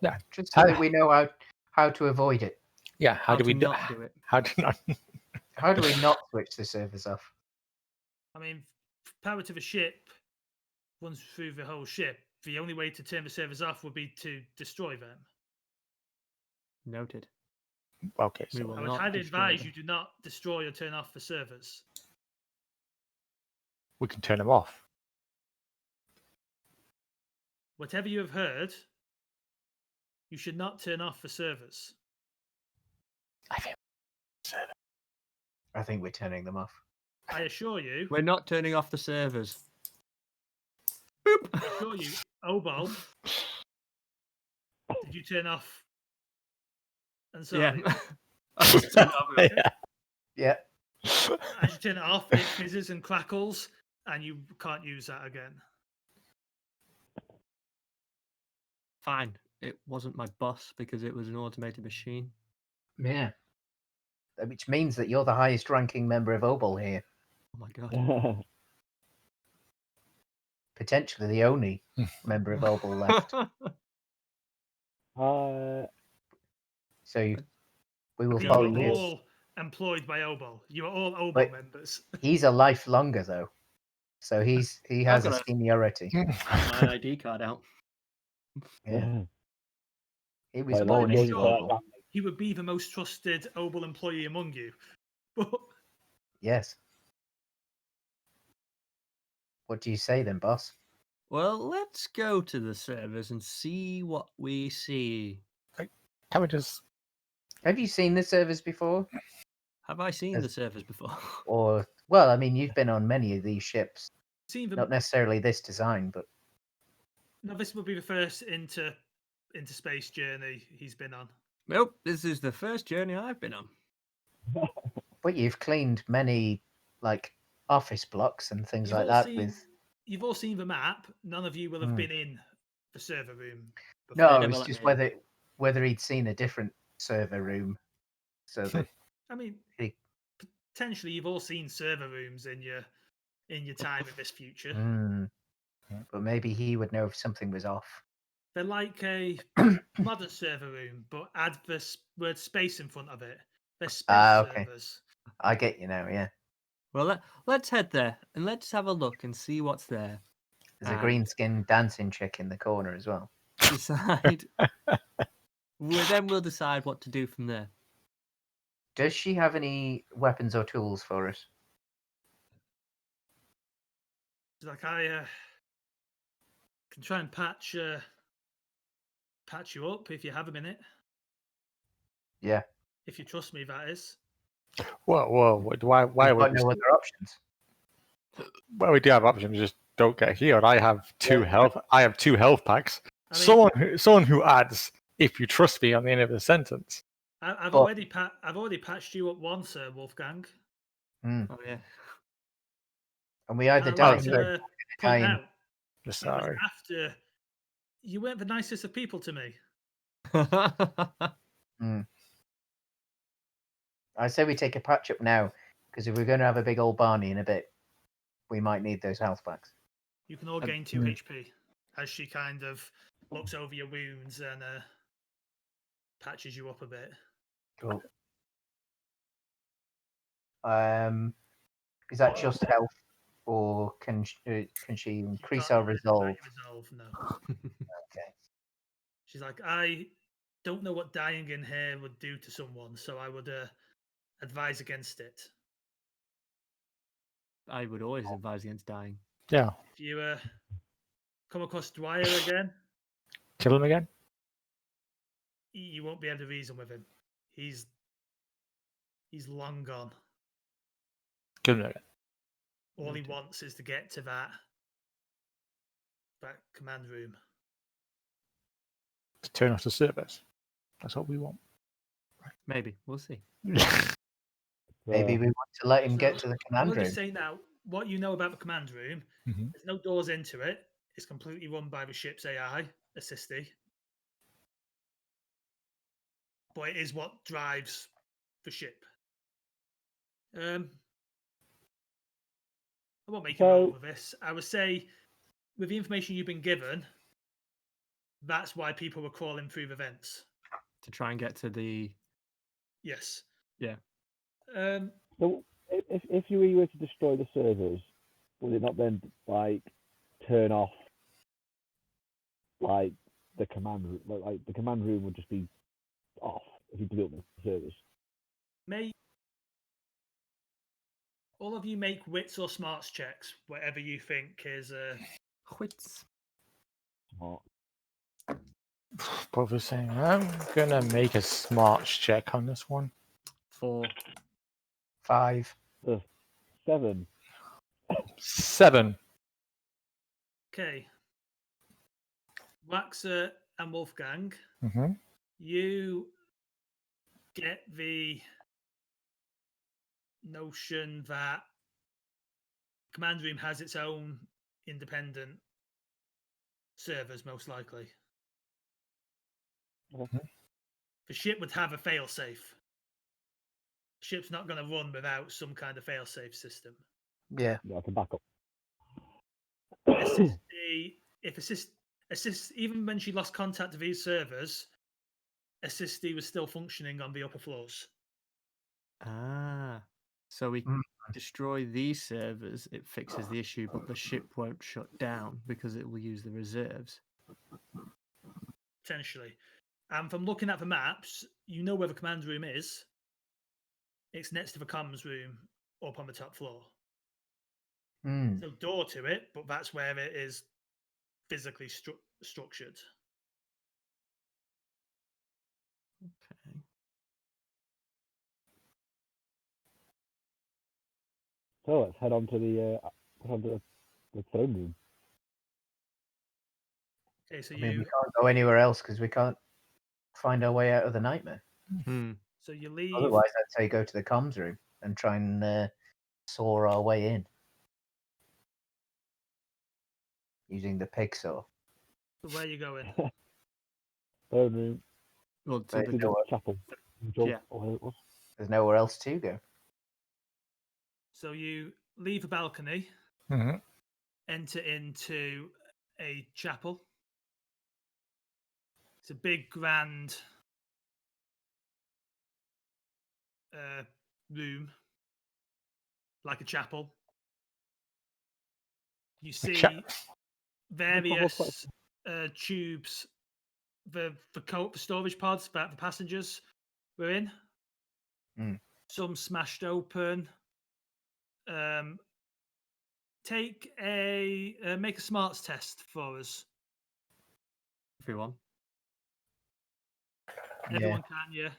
Yeah. Just so that we know how to avoid it. Yeah. How do to we not do it? How do not? How do we not switch the servers off? I mean, power to the ship runs through the whole ship. The only way to turn the servers off would be to destroy them. Noted. Okay. We So will I would not highly destroy advise them. you do not destroy or turn off the servers. we can turn them off. Whatever you have heard, you should not turn off the servers. I think we're turning them off. I assure you, We're not turning off the servers. I assure you, Obol, did you turn off? And so, Yeah. I just turned it off. okay. Yeah. As you turn it off, it fizzes and crackles, and you can't use that again. Fine. It wasn't my boss because it was an automated machine. Yeah. Which means that you're the highest ranking member of Obol here. Oh my God. Potentially the only member of Obol left. So we will You follow were his. all employed by Obol. You are all Obol Wait. members. He's a life longer though. So he has a got a- seniority. My ID card out. Yeah. He was Like, born I'm into sure Obol. he would be the most trusted Obol employee among you. But Yes. What do you say then, boss? Well, let's go to the servers and see what we see. Can we just? Have you seen the servers before? Have I seen As- the servers before? Or, well, I mean, you've been on many of these ships. seen them. Not necessarily this design, but No, this will be the first space journey he's been on. Nope, this is the first journey I've been on. but you've cleaned many, like, office blocks and things You've like all that seen- with... You've all seen the map. None of you will have Hmm. been in the server room. before. No, never it's let just me in. whether he'd seen a different server room, so that I mean, He- potentially you've all seen server rooms in your time in this future. Hmm. But maybe he would know if something was off. They're like a modern server room, but add the word space in front of it. They're space Okay. servers. I get you now. Yeah, Well, let's head there and let's have a look and see what's there. there's a And green-skinned dancing chick in the corner as well. decide. Then we'll decide what to do from there. Does she have any weapons or tools for us? It's like I can try and patch you up if you have a minute. Yeah. If you trust me, that is. Whoa! Why We've would got we? no other options. Well, we do have options. Just don't get healed. I have two Yeah. health. I have 2 health packs. I mean, Someone who adds "if you trust me" on the end of the sentence. I've But- already patched you up once, Wolfgang. Hmm. Oh yeah. And we either I'd die like so to point dying. out that was Sorry. after you weren't the nicest of people to me. I say we take a patch up now, because if we're going to have a big old Barney in a bit, we might need those health packs. You can all gain 2 HP as she kind of looks over your wounds and patches you up a bit. Cool. Is that just health, or can she increase our resolve? Resolve, no. Okay. She's like, I don't know what dying in here would do to someone, so I would advise against it. I would always advise against dying. Yeah. If you come across Dwyer again, Kill him again. you won't be able to reason with him. He's long gone. Kill him again. All he wants is to get to that command room. To turn off the service. That's what we want. Maybe we'll see. Maybe we want to let him get to the I'm command going to room. say now what you know about the command room. Mhm. There's no doors into it. It's completely run by the ship's AI, Assisty. But it is what drives the ship. I won't make you roll with this. I would say, with the information you've been given, that's why people were crawling through the vents. To try and get to the Yes. Yeah. So if you were to destroy the servers, would it not then turn off the command room? Like the command room would just be off if you blew up the servers. All of you make wits or smarts checks, whatever you think is wits. Smart. Both are saying I'm gonna make a smarts check on this one. 4. 5. 7. 7. Okay. Waxer and Wolfgang, Mm-hmm. you get the notion that command room has its own independent servers, most likely. Okay. The ship would have a failsafe. The ship's not going to run without some kind of failsafe system. Yeah. Yeah, I can back up. Even when she lost contact with these servers, Assisty was still functioning on the upper floors. Ah. So we destroy these servers, it fixes the issue, but the ship won't shut down because it will use the reserves. Potentially. And from looking at the maps, you know where the command room is. It's next to the comms room up on the top floor. Mm. No door to it, but that's where it is physically structured. Okay. So let's head on to the throne room. Okay, so I mean, we can't go anywhere else because we can't find our way out of the nightmare. So you leave. Otherwise, I'd say go to the comms room and try and saw our way in using the pig saw. So where are you going? Throne room. Well, to There's the The chapel. Yeah. There's nowhere else to go. So you leave a balcony, Mm-hmm. enter into a chapel. It's a big, grand room, like a chapel. You see various tubes, the storage pods that the passengers were in. Some smashed open. Make a smarts test for us. Everyone. Everyone can, yeah.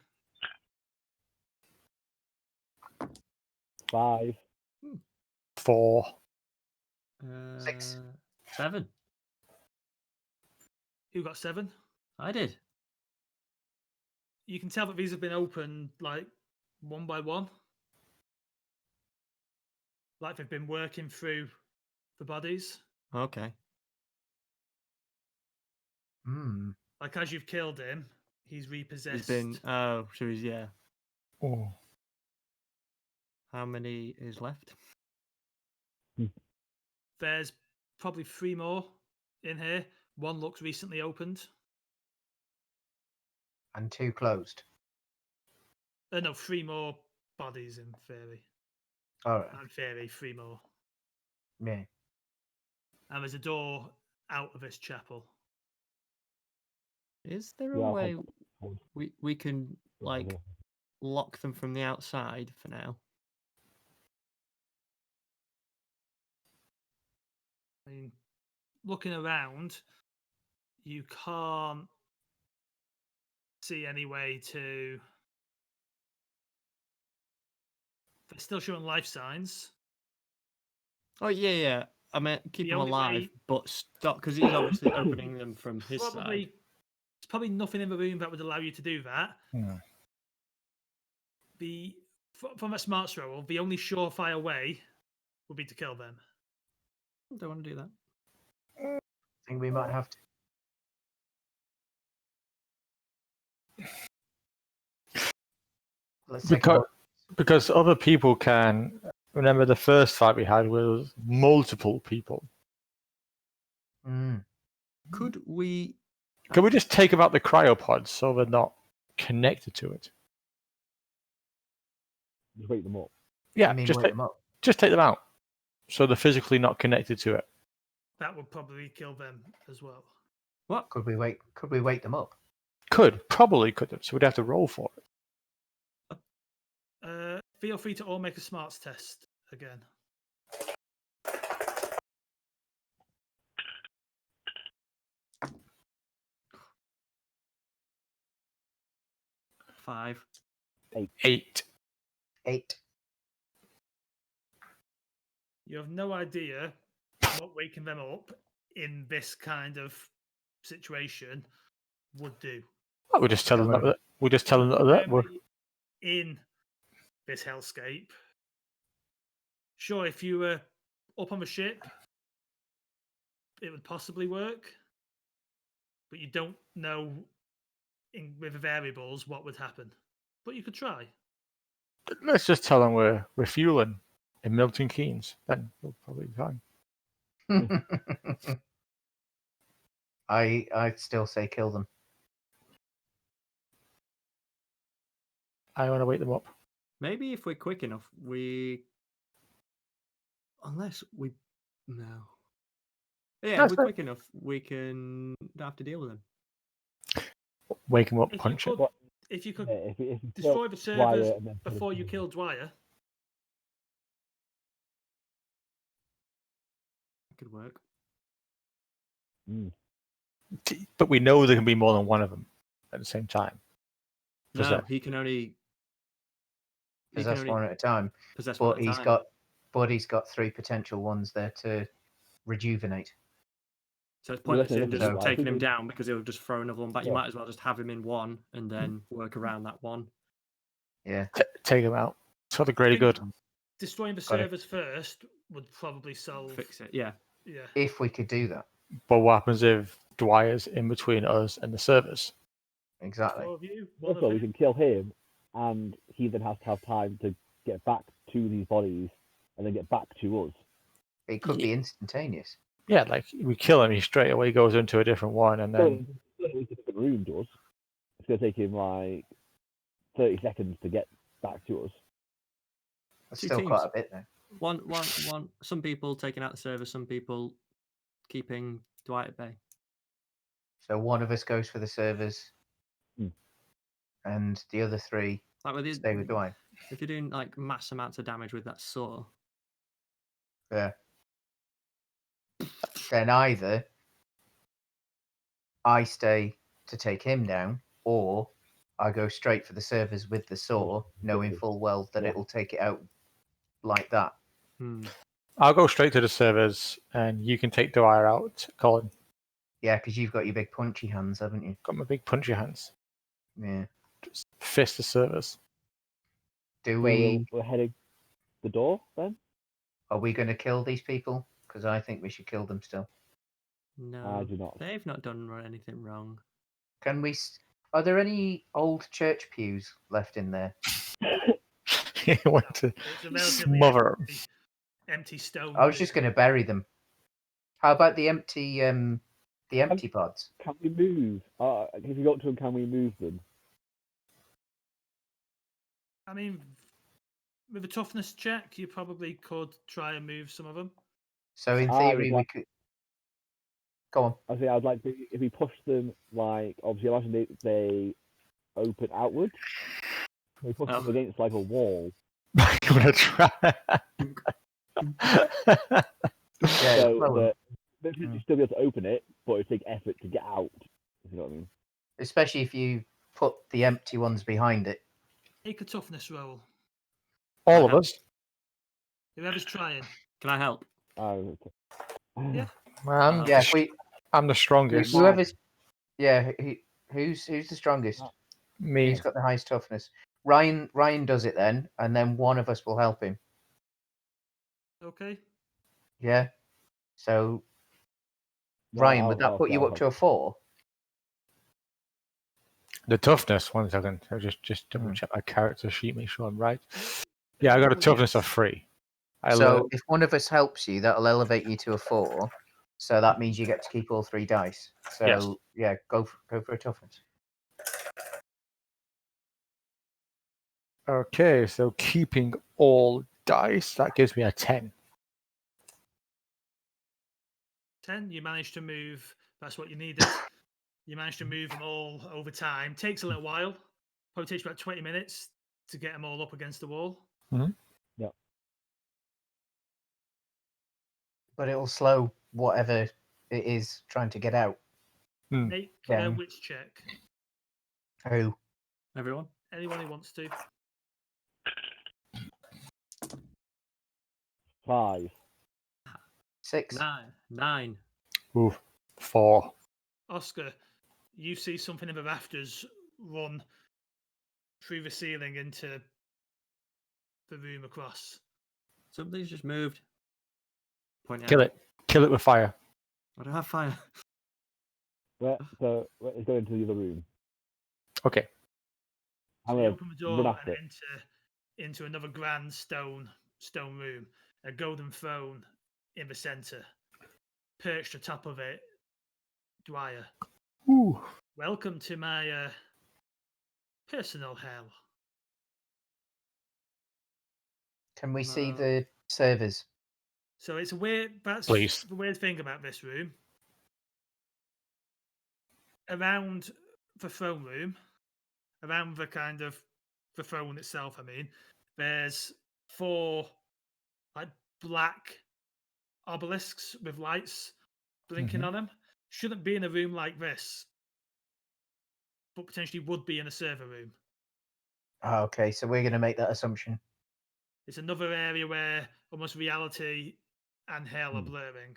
5. 4. 6. 7. Who got 7? I did. You can tell that these have been opened like one by one. Like they've been working through the bodies. Okay. Hmm. Like as you've killed him, he's repossessed. He's been. Oh, so he's yeah. Oh. How many is left? There's probably 3 more in here. One looks recently opened. And 2 closed. No, 3 more bodies in theory. All right. In theory, 3 more. Yeah. And there's a door out of this chapel. Is there a Yeah, I'll way hold- we can like yeah. lock them from the outside for now? I mean, looking around, you can't see any way to. They're still showing life signs. Oh yeah. I mean, keep The them only alive, way- but stop because he's obviously opening them from his Probably, side. there's probably nothing in the room that would allow you to do that. Hmm. From a smarts roll, the only surefire way would be to kill them. Don't want to do that. I think we might have to. Let's take a Because, vote. because other people can. Remember the first fight we had was multiple people. Hmm. Could we? Can we just take them out the cryopods so they're not connected to it? Just wake them up. Yeah, I mean, just wake take, them up. just take them out so they're physically not connected to it. That would probably kill them as well. What? Could we wake them up? Probably could have. So we'd have to roll for it. Feel free to all make a smarts test again. Five. 8. 8. You have no idea what waking them up in this kind of situation would do. Oh, we just tell them that. We just tell them that. We're, Memory in this hellscape. Sure, if you were up on the ship, it would possibly work, but you don't know with the variables what would happen. But you could try. let's just tell them we're refueling in Milton Keynes. Then we'll probably be fine. I still say kill them. I want to wake them up. Maybe if we're quick enough, unless we no. Yeah, That's if we're fine. quick enough, we can don't have to deal with them. Wake them up, If you punch it. could, if you could Yeah, if you destroy the kill Dwyer servers and then put before him you through. kill Dwyer, That could work. But we know there can be more than one of them at the same time. No, Possess. he can only Possess one at a time. possess But one at a time. he's got 3 potential ones there to rejuvenate. So it's pointless listen, in listen, just so I taking think him we- down because he'll just throw another one back. You Yeah. might as well just have him in one and then work around that one. Yeah. Take them out. So the greater good. destroying the Got it. servers first would probably solve. Fix it. Yeah. Yeah. If we could do that. But what happens if Dwyer's in between us and the servers? Exactly. 4 of you. One Also, of we him. can kill him, and he then has to have time to get back to these bodies and then get back to us. It could be instantaneous. Yeah, like we kill him, he straight away goes into a different one, and then So we can the room does. It's going to take him like 30 seconds to get back to us. That's Two still teams. quite a bit now. One. Some people taking out the server. Some people keeping Dwight at bay. So one of us goes for the servers, and the other 3 Like with stay with Dwight. if you're doing like mass amounts of damage with that saw, Yeah. Then either I stay to take him down, or I go straight for the servers with the saw, knowing full well that Yeah. it will take it out like that. I'll go straight to the servers, and you can take Dwyer out, Colin. Yeah, because you've got your big punchy hands, haven't you? Got my big punchy hands. Yeah. Just fist the servers. Do So we? we're heading the door then? Are we going to kill these people? Because I think we should kill them still. No, do not. they've not done anything wrong. Can we? Are there any old church pews left in there? He went to It's a relatively smother 'em. empty stone. I was just going to bury them. How about the empty pods? Can we move? If you go up to them, can we move them? I mean, with a toughness check, you probably could try and move some of them. So in I theory, would we could. Go on. I think I'd like to, if we push them, like, obviously, imagine they open outward. We push them against, like, a wall. I'm gonna try. Yeah, So well, that you still be able to open it, but it takes effort to get out. If you know what I mean? especially if you put the empty ones behind it. Make a toughness roll. All of us. Whoever's trying. Can I help? Okay. Yeah. Yeah, if we. I'm the strongest. Whoever's. Yeah, who's the strongest? Me. Who's got the highest toughness? Ryan does it then, and then one of us will help him. Okay. Yeah. So Right, Ryan, would that put you up to a 4? The toughness. 1 second. I'll just double check my character sheet, make sure I'm right. Yeah, I got a toughness of 3. So if one of us helps you, that'll elevate you to a 4. So that means you get to keep all 3 dice. So Yes. yeah, go for a toughness. Okay, so keeping all dice, that gives me a 10. 10. You managed to move. That's what you needed. You managed to move them all over time. Takes a little while. Probably takes about 20 minutes to get them all up against the wall. Yeah. But it'll slow whatever it is trying to get out. Make a wits check. Who? Everyone? Anyone who wants to. 5. 6. 9. Ooh, 4. Oscar, you see something in the rafters run through the ceiling into the room across. Something's just moved. Point Kill out. it. Kill it with fire. I don't have fire. So let's go into the other room. Okay. I'm So you gonna open the run door after and enter into another grand stone room. A golden throne in the centre. Perched atop of it, Dwyer. Ooh. Welcome to my personal hell. Can we see the servers? So it's a weird. That's Please. the weird thing about this room. Around the throne room, around the kind of the throne itself, I mean, there's 4 like black obelisks with lights blinking on them. Shouldn't be in a room like this, but potentially would be in a server room. Oh, okay, so we're going to make that assumption. It's another area where almost reality and hell are blurring.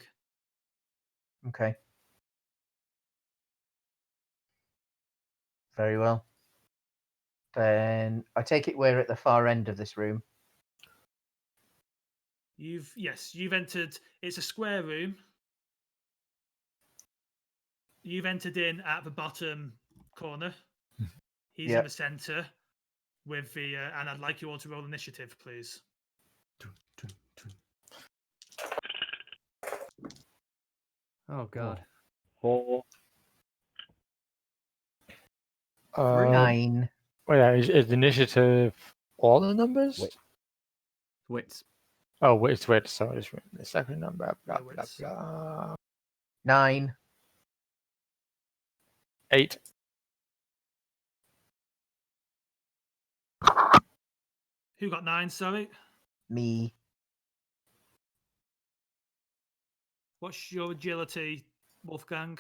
Okay. Very well. Then I take it we're at the far end of this room. You've entered. It's a square room. You've entered in at the bottom corner. He's in the center with the, and I'd like you all to roll initiative, please. Oh God. 4. 9. Well, yeah, is initiative all the numbers? Wait. Wits. Oh, wait. So it's the second number. Blah, Yeah, blah, wits. blah. 9. 8. Who got 9? Sorry. Me. What's your agility, Wolfgang?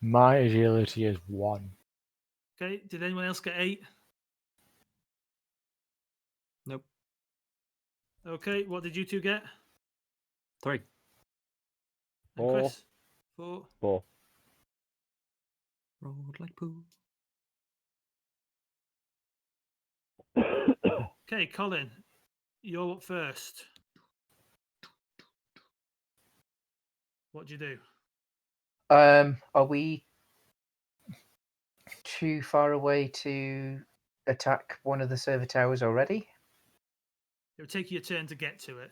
My agility is 1. Okay. Did anyone else get 8? Nope. Okay. What did you two get? 3. And Four. Chris? 4. 4. Rolled like poo. Okay, Colin, you're up first. What do you do? Are we too far away to attack one of the server towers already? It would take you a turn to get to it.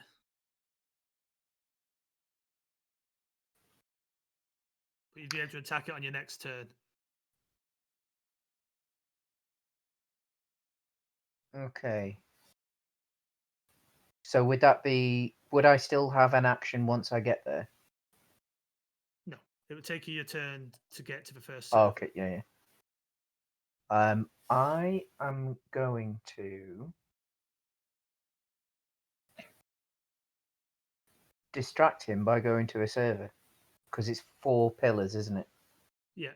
But you'd be able to attack it on your next turn. Okay. So would that be? Would I still have an action once I get there? No, it would take you your turn to get to the first Oh, server. okay, yeah. I am going to distract him by going to a server because it's 4 pillars, isn't it? Yeah.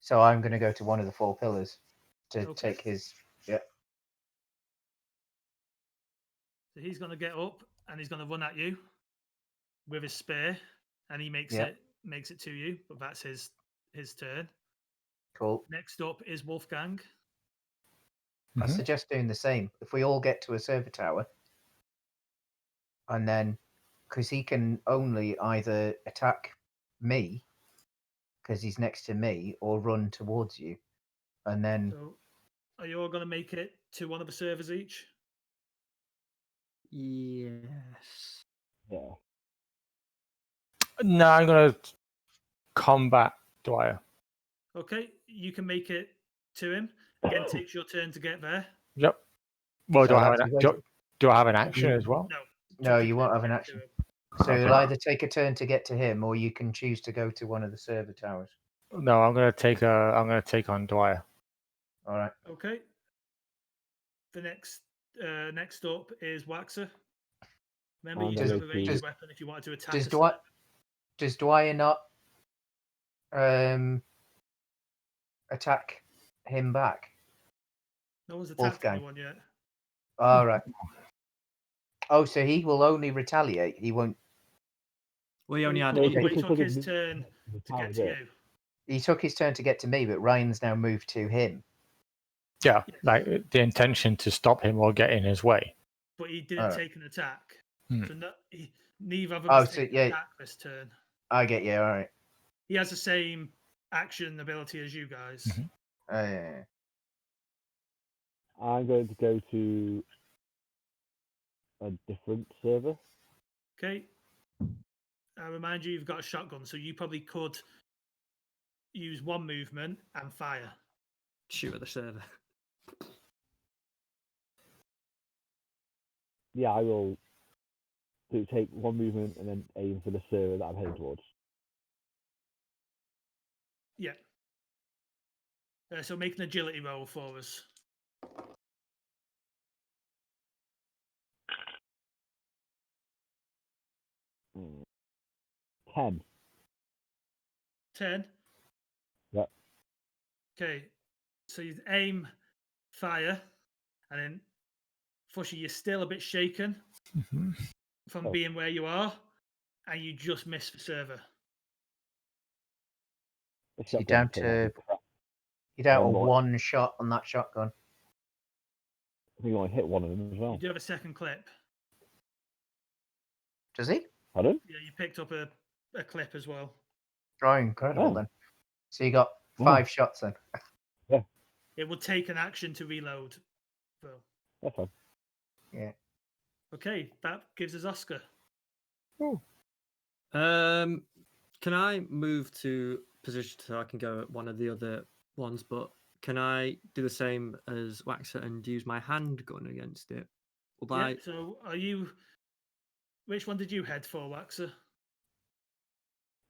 So I'm going to go to one of the 4 pillars to Okay. take his. Yeah. So he's going to get up and he's going to run at you with his spear, and he makes Yep. it to you. But that's his turn. Cool. Next up is Wolfgang. I Mhm. suggest doing the same. If we all get to a server tower, and then because he can only either attack me because he's next to me or run towards you, and then So are you all going to make it to one of the servers each? Yes. Yeah. No, I'm going to combat Dwyer. Okay, you can make it to him. Again, takes your turn to get there. Yep. Well, So do I have that's an a waste. do I have an action as well? No. No, took you your won't turn have to an get action. to him. So Okay. you'll either take a turn to get to him, or you can choose to go to one of the server towers. No, I'm going to take on Dwyer. All right. Okay. The next up is Waxer. Remember, I'm you gonna can have go a ranged to- weapon if you wanted to attack Does a Dwyer server. does Dwyer not attack him back? No one's attacked Wolfgang. anyone yet. All right. Oh, so he will only retaliate. He won't. Well, he only had. No, But it's he because took his of the- turn the to tower get to bit. you. He took his turn to get to me, but Ryan's now moved to him. Yeah, Yes. like the intention to stop him or get in his way. But he didn't Alright. take an attack. Hmm. So neither of them Oh, has so taken yeah, an attack this turn. I get you. All right. He has the same action ability as you guys. Mhm. Yeah. I'm going to go to a different server. Okay. I remind you, you've got a shotgun, so you probably could use one movement and fire. Shoot at the server. Yeah, I will take one movement and then aim for the server that I'm heading towards. Yeah. So make an agility roll for us. Mm. 10. 10. Yep. Okay. So you aim, fire, and then Fushy, you're still a bit shaken Mhm. from Oh. being where you are, and you just miss the server. The So shotgun is you're down to Um, what- one shot on that shotgun. I think I only hit one of them as You well. do have a second clip. Does he? Pardon? Yeah, you picked up a clip as well. Oh, incredible Oh. then. So you got Oh. 5 shots then. It would take an action to reload. So, That's fine. Yeah. okay, that gives us Oscar. Can I move to position so I can go at one of the other ones? But can I do the same as Waxer and use my handgun against it? Will Yeah. I? So, are you? Which one did you head for, Waxer?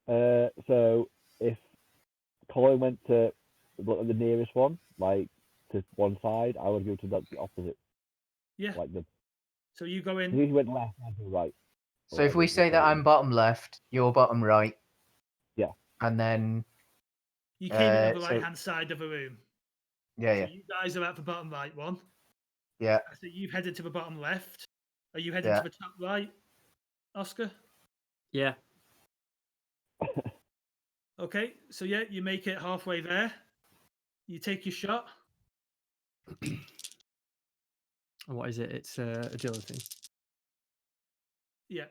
So if Colin went to the nearest one, like to one side, I would go to the opposite. Yeah. Like the So you go if in. he went left, I'd go right. So if we say that I'm bottom left, you're bottom right. Yeah. And then You came in on the so- right hand side of the room. yeah, So yeah, you guys are at the bottom right one. yeah. So you've headed to the bottom left. Are you heading Yeah. to the top right? Oscar? Yeah. Okay, so yeah, you make it halfway there. You take your shot. And what is it? It's agility. Yeah.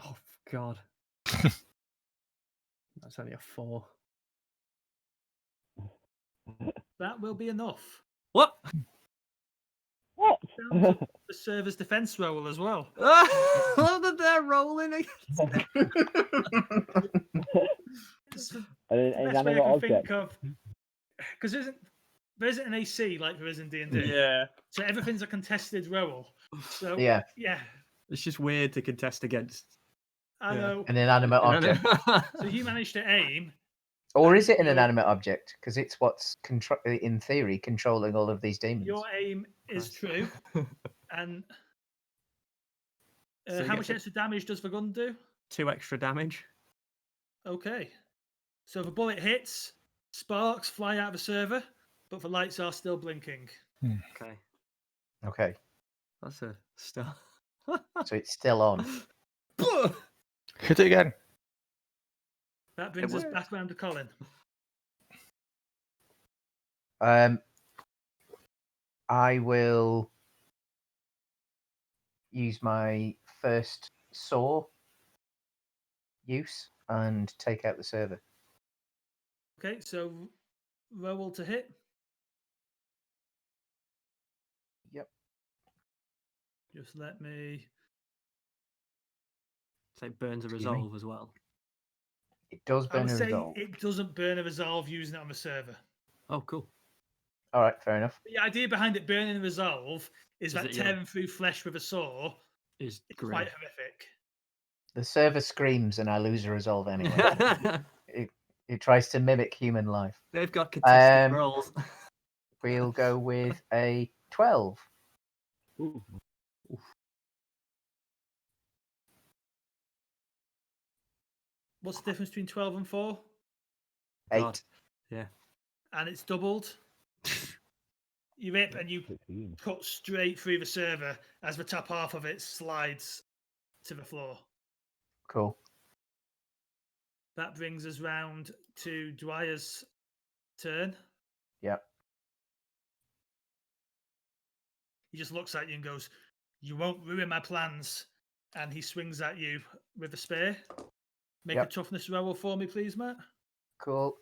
Oh God. That's only a 4. That will be enough. What? What? Down to the server's defense roll as well. What did they're rolling against? It's the An best way I inanimate can object. think of, because there isn't an AC like there is in D&D. Yeah. So everything's a contested roll. So Yeah. It's just weird to contest against. I Yeah. know. An inanimate object. So you managed to aim. Or and is it an your- inanimate object? Because it's what's, in theory, controlling all of these demons. Your aim is true. And So you how get much to- extra damage does the gun do? 2 extra damage. Okay. So the bullet hits, sparks fly out of the server, but the lights are still blinking. Okay. Okay, That's a start. so it's still on. Hit it again. That brings us back around to Colin. I will use my first saw use and take out the server. Okay, so roll to hit. Yep. Just let me. So it burns a Excuse me? resolve as well. It does I burn would a say resolve. it doesn't burn a resolve using it on the server. Oh, cool. All right, fair enough. The idea behind it burning a resolve is that that you're- tearing through flesh with a saw Is is great. quite horrific. The server screams and I lose a resolve anyway. It tries to mimic human life. They've got contested Um, rolls. We'll go with a 12. Ooh. What's the difference between 12 and 4? 8. God. Yeah. And it's doubled. You rip and you 16. cut straight through the server as the top half of it slides to the floor. Cool. That brings us round to Dwyer's turn. Yep. He just looks at you and goes, "You won't ruin my plans." And he swings at you with a spear. Make a Yep. toughness roll for me, please, Matt. Cool.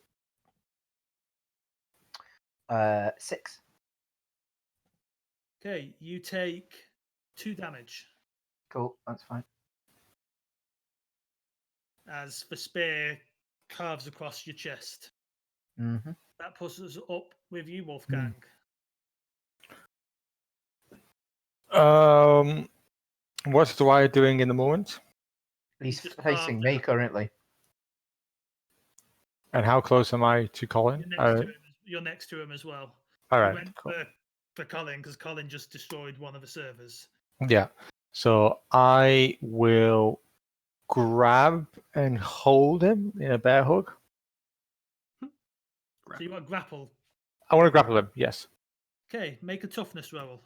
6. Okay, you take 2 damage Cool, that's fine. as the spear carves across your chest. Mm-hmm. That puts us up with you, Wolfgang. What's Dwyer doing in the moment? He's just facing carved me it. currently. And how close am I to Colin? You're next to him as well. All You right. went Cool. for Colin because Colin just destroyed one of the servers. Yeah. So I will grab and hold him in a bear hug. So you want to grapple. I want to grapple him. Yes. Okay, make a toughness roll.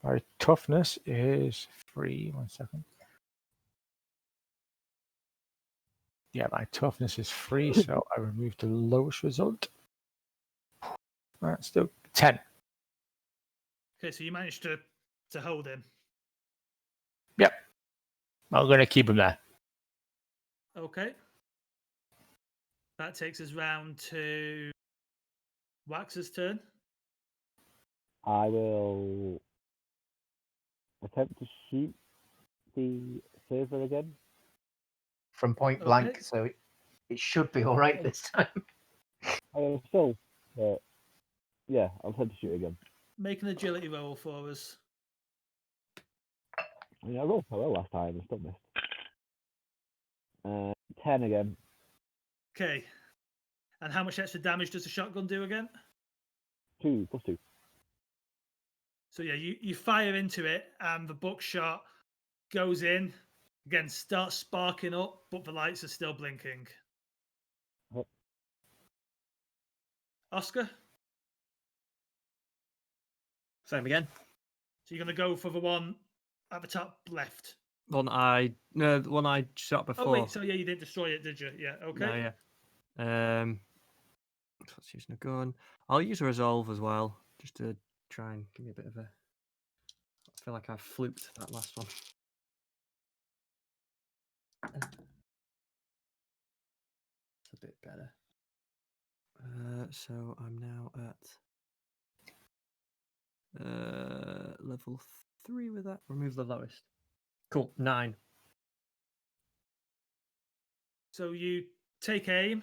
My toughness is 3. 1 second. Yeah, my toughness is 3, so I remove the lowest result. That's still 10. Okay, so you managed to hold him. Yep. I'm going to keep him there. Okay. That takes us round to Wax's turn. I will attempt to shoot the server again. From point blank, Okay. so it should be all right this time. Still, yeah, I'll attempt to shoot again. Make an agility roll for us. I mean, I rolled so well last time and still missed. 10 again. Okay. And how much extra damage does the shotgun do again? 2 plus 2. So yeah, you fire into it and the buckshot goes in. Again, starts sparking up, but the lights are still blinking. Yep. Oscar? Same again. So you're going to go for the one at the top left. The one I shot before. Oh wait, so yeah, you didn't destroy it, did you? Yeah. Okay. No, yeah. So let's use a gun. I'll use a resolve as well, just to try and give me a bit of a. I feel like I fluked that last one. It's a bit better. So I'm now at level 3 with that. Remove the lowest. Cool. 9. So you take aim,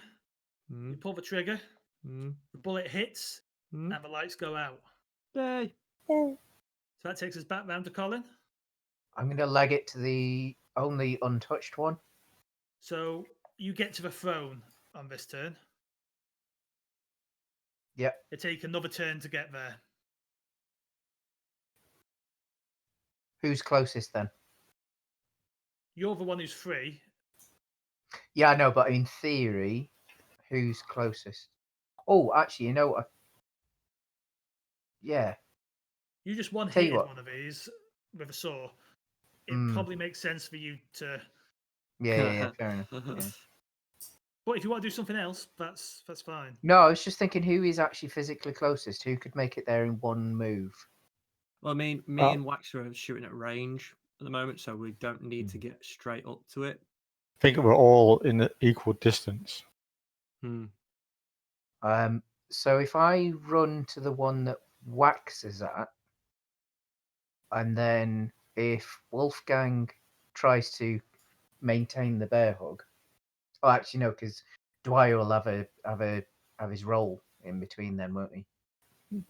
you pull the trigger, Mm. the bullet hits, Mm. and the lights go out. Yay. So that takes us back round to Colin. I'm going to leg it to the only untouched one. So you get to the throne on this turn. Yep. It take another turn to get there. Who's closest then? You're the one who's free. Yeah, I know, but in theory, who's closest? Oh, actually, you know what? Yeah. You just one Tell you hit what. one of these with a saw. It Mm. probably makes sense for you to. Yeah, fair enough. Yeah. But if you want to do something else, that's fine. No, I was just thinking who is actually physically closest? Who could make it there in one move? Well, I mean, me and Waxer are shooting at range at the moment, so we don't need to get straight up to it. I think we're all in equal distance. So if I run to the one that Wax is at, and then if Wolfgang tries to maintain the bear hug, oh, actually no, because Dwyer will have his roll in between them, won't he?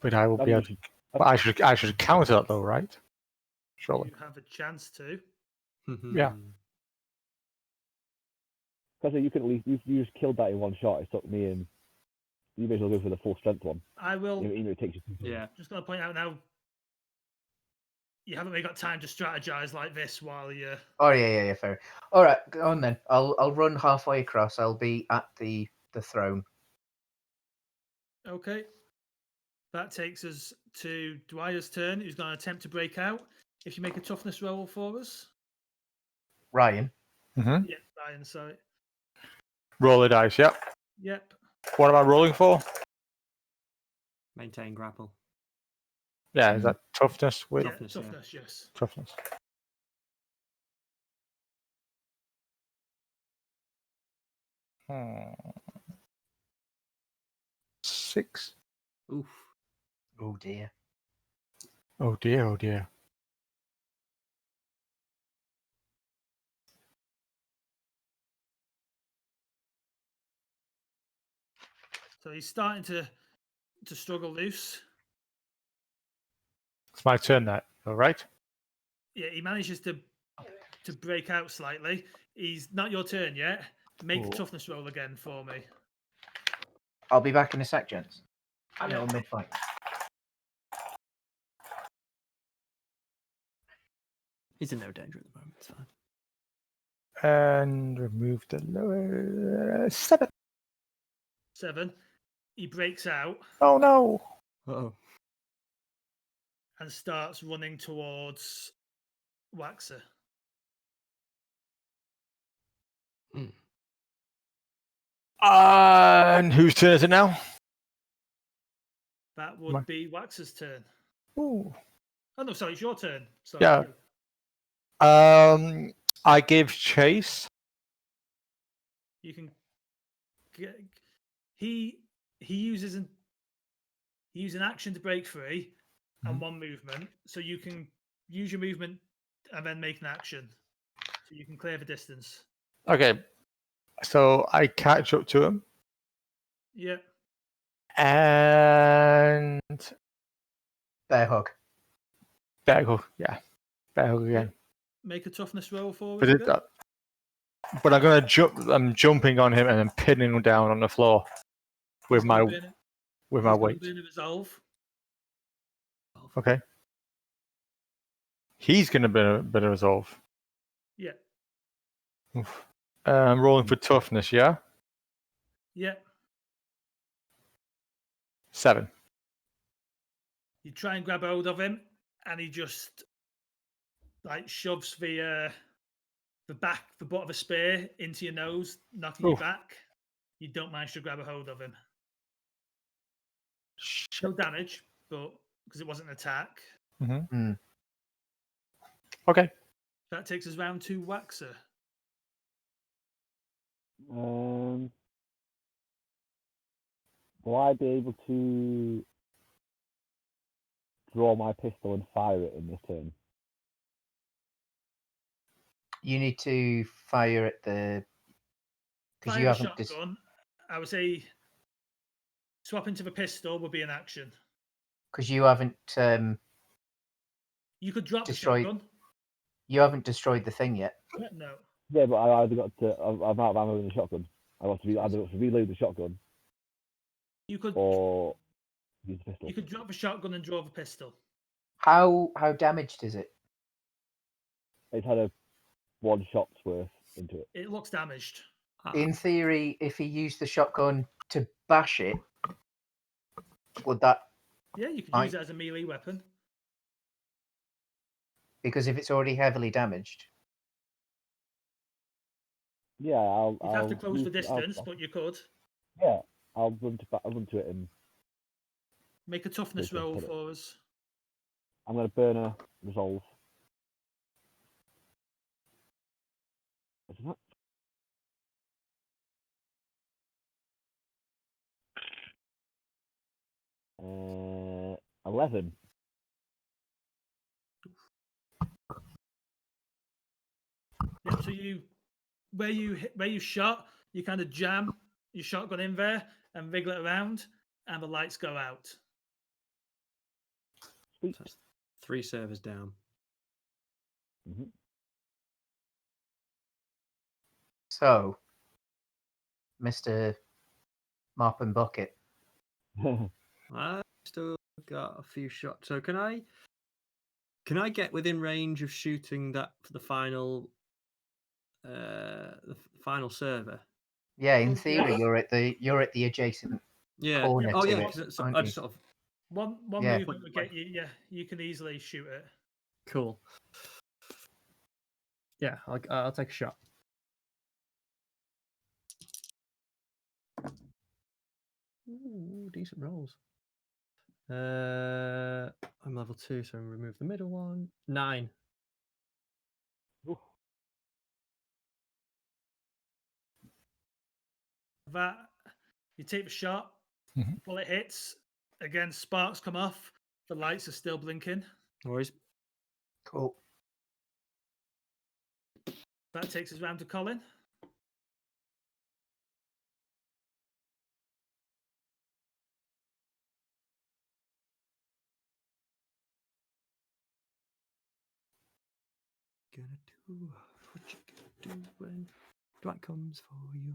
But I will be able to. But I should counter that though, right? Surely. You have a chance to. Yeah. Because you could at least you just killed that in one shot. It took me and you may as well go for the full strength one. I will. Even if it takes you. Yeah. Just going to point out now. You haven't really got time to strategize like this while you're. Oh yeah, fair. All right, go on then. I'll run halfway across. I'll be at the throne. Okay. That takes us to Dwyer's turn, who's going to attempt to break out. If you make a toughness roll for us. Ryan. Mm-hmm. Yeah, Ryan, sorry. Roll the dice. Yep. Yep. What am I rolling for? Maintain grapple. Yeah, is that toughness? With Toughness, yes. Toughness. Hmm. 6. Oof. Oh dear. Oh dear. Oh dear. So he's starting to struggle loose. It's my turn now. All right. Yeah, he manages to break out slightly. He's not your turn yet. Make the toughness roll again for me. I'll be back in a sec, gents. I know mid-fight. He's in no danger at the moment. It's fine. And remove the lower 7. 7. He breaks out. Oh no! Uh-oh. And starts running towards Waxer. And whose turn is it now? That would be Waxer's turn. Ooh. Oh no, sorry, it's your turn. Sorry. Yeah. I give chase. You can get, he uses an action to break free and one movement, so you can use your movement and then make an action, so you can clear the distance. Okay, so I catch up to him. Yeah. And bear hug. Bear hug, yeah. Bear hug again. Make a toughness roll for But, us. but I'm gonna jump. I'm jumping on him and I'm pinning him down on the floor with my weight. Resolve. Okay. He's gonna be a bit of resolve. Yeah. I'm rolling for toughness. Yeah. Yeah. 7. You try and grab hold of him, and he just like shoves the butt of a spear into your nose, knocking you Oof. back. You don't manage to grab a hold of him. Shit. No damage, but because it wasn't an attack. Okay. That takes us round to Waxer. Will I be able to draw my pistol and fire it in this turn? You need to fire at the because Fire you a haven't. shotgun. I would say swap into the pistol would be an action. Because you haven't. You could drop Destroyed- the shotgun. You haven't destroyed the thing yet. No. Yeah, but I either got to. I'm out of ammo in the shotgun. I want to be either got to reload the shotgun You could or use the pistol. you could drop the shotgun and draw the pistol. How damaged is it? It's had a one shot's worth into it. It looks damaged. In theory, if he used the shotgun to bash it, would that? Yeah, you could Fine. use it as a melee weapon. Because if it's already heavily damaged, Yeah, I'll. You'd have to I'll close the use- I'll- distance, but you could. Yeah, I'll run to it and Make a toughness Okay, roll got it. for us. I'm going to burn a resolve. What's that? Uh, 11. Yep, so where you shot, you kind of jam your shotgun in there and wriggle it around, and the lights go out. Sweet. So it's 3 servers down. Mhm. so Mr. Mop and Bucket, I still got a few shots. So can I get within range of shooting that for the final server? yeah, in Oh, theory, yes. you're at the adjacent Yeah. corner Oh to yeah. it, 'Cause aren't I you? just sort of One Yeah. movement would get you. Yeah, you can easily shoot it. cool. Yeah, I'll take a shot. Ooh, decent rolls. I'm level 2, so remove the middle one. 9. Oof. That you take the shot, Mhm. bullet hits. Again, sparks come off. The lights are still blinking. No worries. Cool. That takes us round to Colin. Gonna do what you gonna do when Dwight comes for you.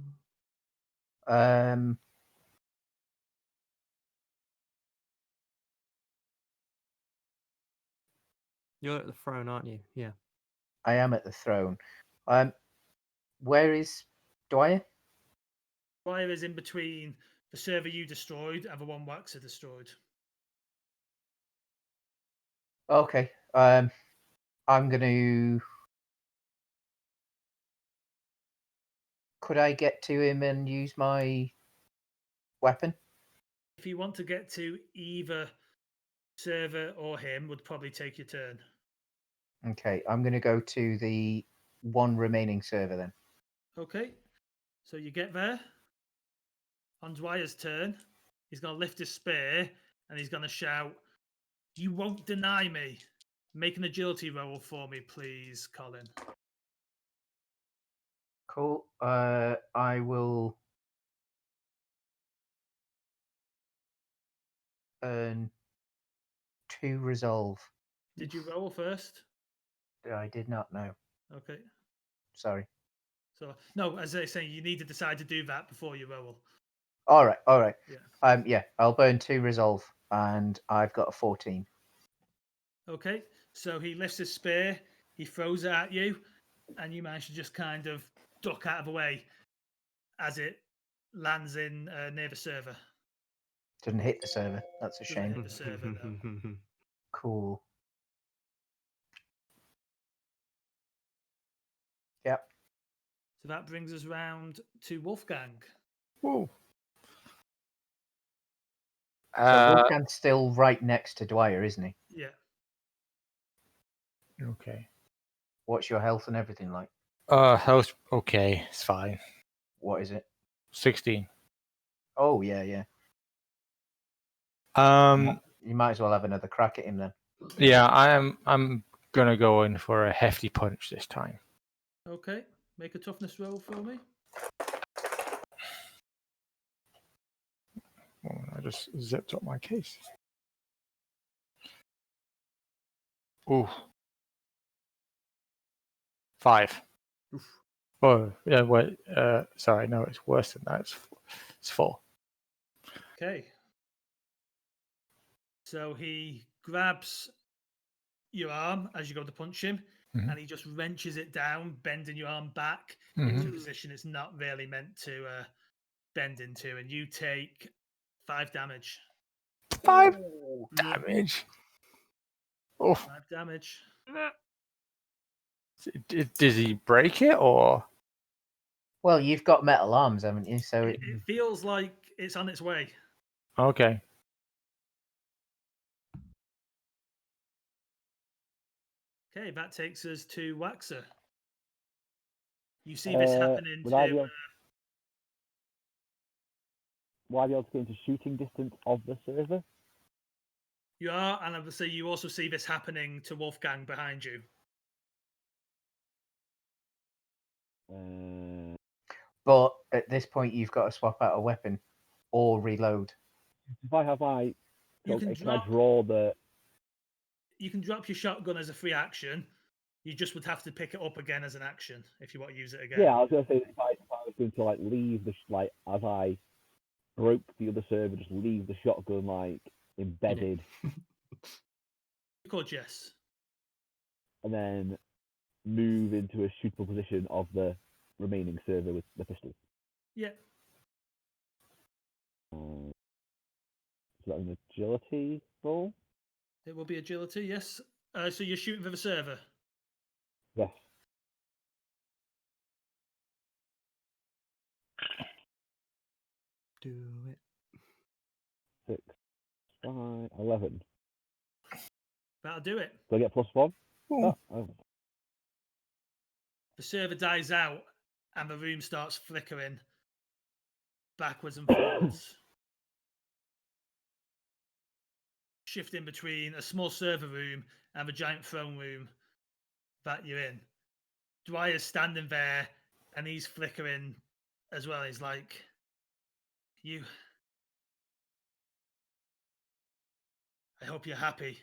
You're at the throne, aren't you? Yeah. I am at the throne. Where is Dwyer? Fire is in between the server you destroyed and the one Waxer destroyed. Okay. I'm gonna. Could I get to him and use my weapon? If you want to get to either server or him, would probably take your turn. Okay, I'm gonna go to the one remaining server then. Okay, so you get there. On Dwyer's turn, he's going to lift his spear and he's going to shout, "You won't deny me." Make an agility roll for me, please, Colin. Cool. I will earn 2 resolve. Did you roll first? I did not know. Okay. Sorry. So, no, as I say, you need to decide to do that before you roll. All right. Yeah. Yeah, I'll burn 2 resolve, and I've got a 14. Okay, so he lifts his spear, he throws it at you, and you manage to just kind of duck out of the way as it lands in near the server. Didn't hit the server. That's a Doesn't shame. hit the server, no. Cool. So that brings us round to Wolfgang. Whoa. So Wolfgang's still right next to Dwyer, isn't he? Yeah. Okay. What's your health and everything like? Health. Okay, it's fine. What is it? 16. Oh yeah. You might as well have another crack at him then. Yeah, I'm gonna go in for a hefty punch this time. Okay. Make a toughness roll for me. Oh, I just zipped up my case. Ooh. 5. Oh, yeah, wait, sorry, no, it's worse than that. It's 4. Okay. So he grabs your arm as you go to punch him, Mhm. and he just wrenches it down, bending your arm back Mhm. into a position it's not really meant to bend into, and you take 5 damage. 5 damage. Oh, 5 damage. does he break it or? Well, you've got metal arms, haven't you? So It feels like it's on its way. Okay. Okay, that takes us to Waxer. You see this happening Would I be to. able, will I be able to get into shooting distance of the server? You are, and obviously you also see this happening to Wolfgang behind you. but at this point, you've got to swap out a weapon or reload. If I have my, You can can I drop. draw the? You can drop your shotgun as a free action. You just would have to pick it up again as an action if you want to use it again. Yeah, I was going to say if I was going to like leave the as I broke the other server, just leave the shotgun like embedded, You could, yes. and then move into a shootable position of the remaining server with the pistol. Yeah. So that's an agility roll. It will be agility, yes. So you're shooting for the server. Yes. Do it. 6, 5, 11. That'll do it. Do I get +1? Ooh. Oh. The server dies out and the room starts flickering backwards and forwards. Shifting between a small server room and the giant throne room that you're in. Dwyer's standing there and he's flickering as well. He's like, I hope you're happy.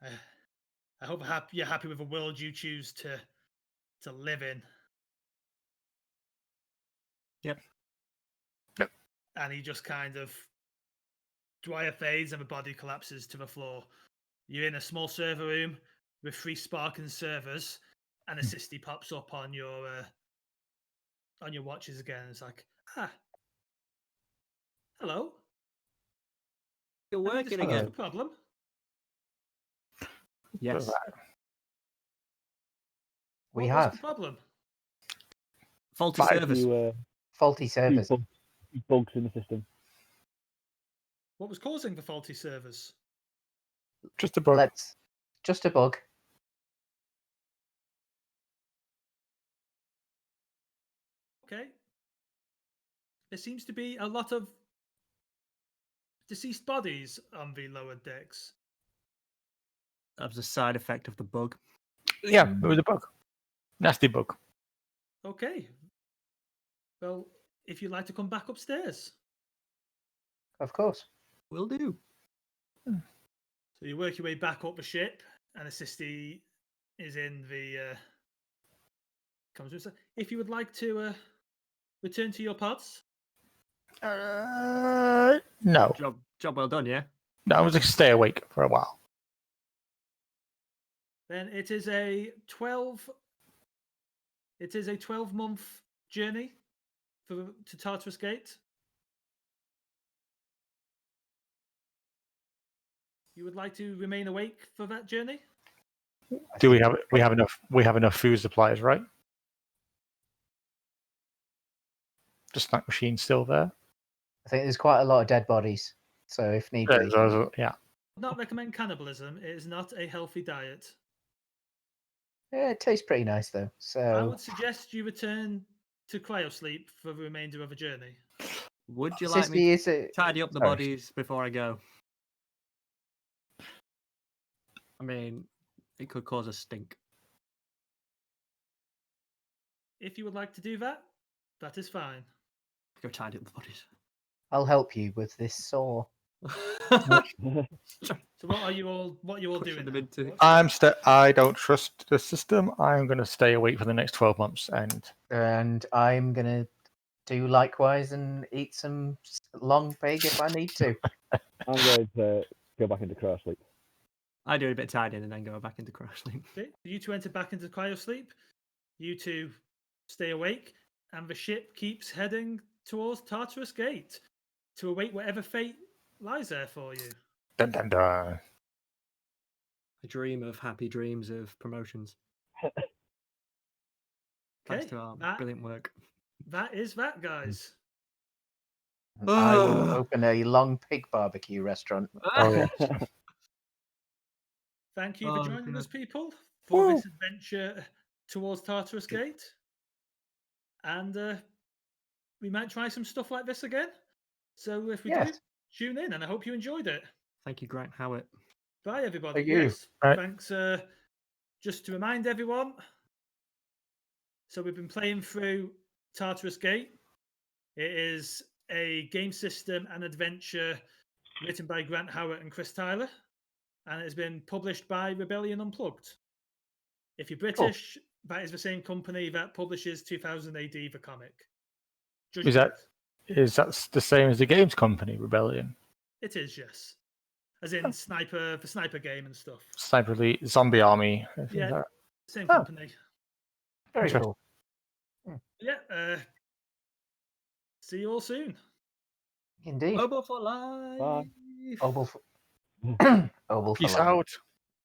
I hope you're happy with the world you choose to live in. Yep. And he just kind of Dwyer fades and the body collapses to the floor. You're in a small server room with 3 sparking servers, and a Sisty pops up on your watches again. It's like, hello. You're Have we working discussed again. the problem? Yes. We What's have the problem? Faulty Five. service. faulty servers. Bugs in the system. What was causing the faulty servers? Just a bug. Just a bug. Okay. There seems to be a lot of deceased bodies on the lower decks. That was a side effect of the bug. Yeah, it was a bug. Nasty bug. Okay. Well, if you'd like to come back upstairs. Of course. Will do. So you work your way back up the ship, and Assisty is in the comes with. If you would like to return to your pods, No. Job well done, yeah? No, I was like stay awake for a while. then it is a 12. It is a 12-month journey to Tartarus Gate. You would like to remain awake for that journey? Do we have enough food supplies, right? The snack machine's still there. I think there's quite a lot of dead bodies. So if need be. Yeah. Would not recommend cannibalism. It is not a healthy diet. Yeah, it tastes pretty nice though. I So would suggest you return to cryosleep for the remainder of the journey. Would you like Sissy, me to is it? tidy up the Sorry. bodies before I go? I mean, it could cause a stink. If you would like to do that, that is fine. Go tidy up the bodies. I'll help you with this saw. So what are you all Pushing doing? them now? into- I don't trust the system. I'm going to stay awake for the next 12 months, And I'm gonna do likewise and eat some long pig if I need to. I'm going to go back into cryosleep. I do a bit of tidying and then go back into cryosleep. Okay, you two enter back into cryosleep. You two stay awake, and the ship keeps heading towards Tartarus Gate to await whatever fate lies there for you. dun dun dun. I dream of happy dreams of promotions. Thanks Okay, to our that- brilliant work. That is that, guys. I will Ugh. open a long pig barbecue restaurant. Oh, yeah. Thank you for Oh, joining God. us, people, for this adventure towards Tartarus Gate. And we might try some stuff like this again. So if we do, Yes. tune in, and I hope you enjoyed it. Thank you, Grant Howitt. Bye, everybody. Thank you. Yes. Right. Thanks. Just to remind everyone, so we've been playing through Tartarus Gate. It is a game system and adventure written by Grant Howitt and Chris Tyler, and it has been published by Rebellion Unplugged. If you're British, that is the same company that publishes 2000 AD, the comic. Is that the same as the games company, Rebellion? It is, yes. As in the sniper game and stuff. Sniper Elite, Zombie Army. I think Yeah. that- Same Oh. company. Very Interesting. cool. Yeah. See you all soon. Indeed. Oboe for life. Bye. Oval for, Oval for Peace life. out.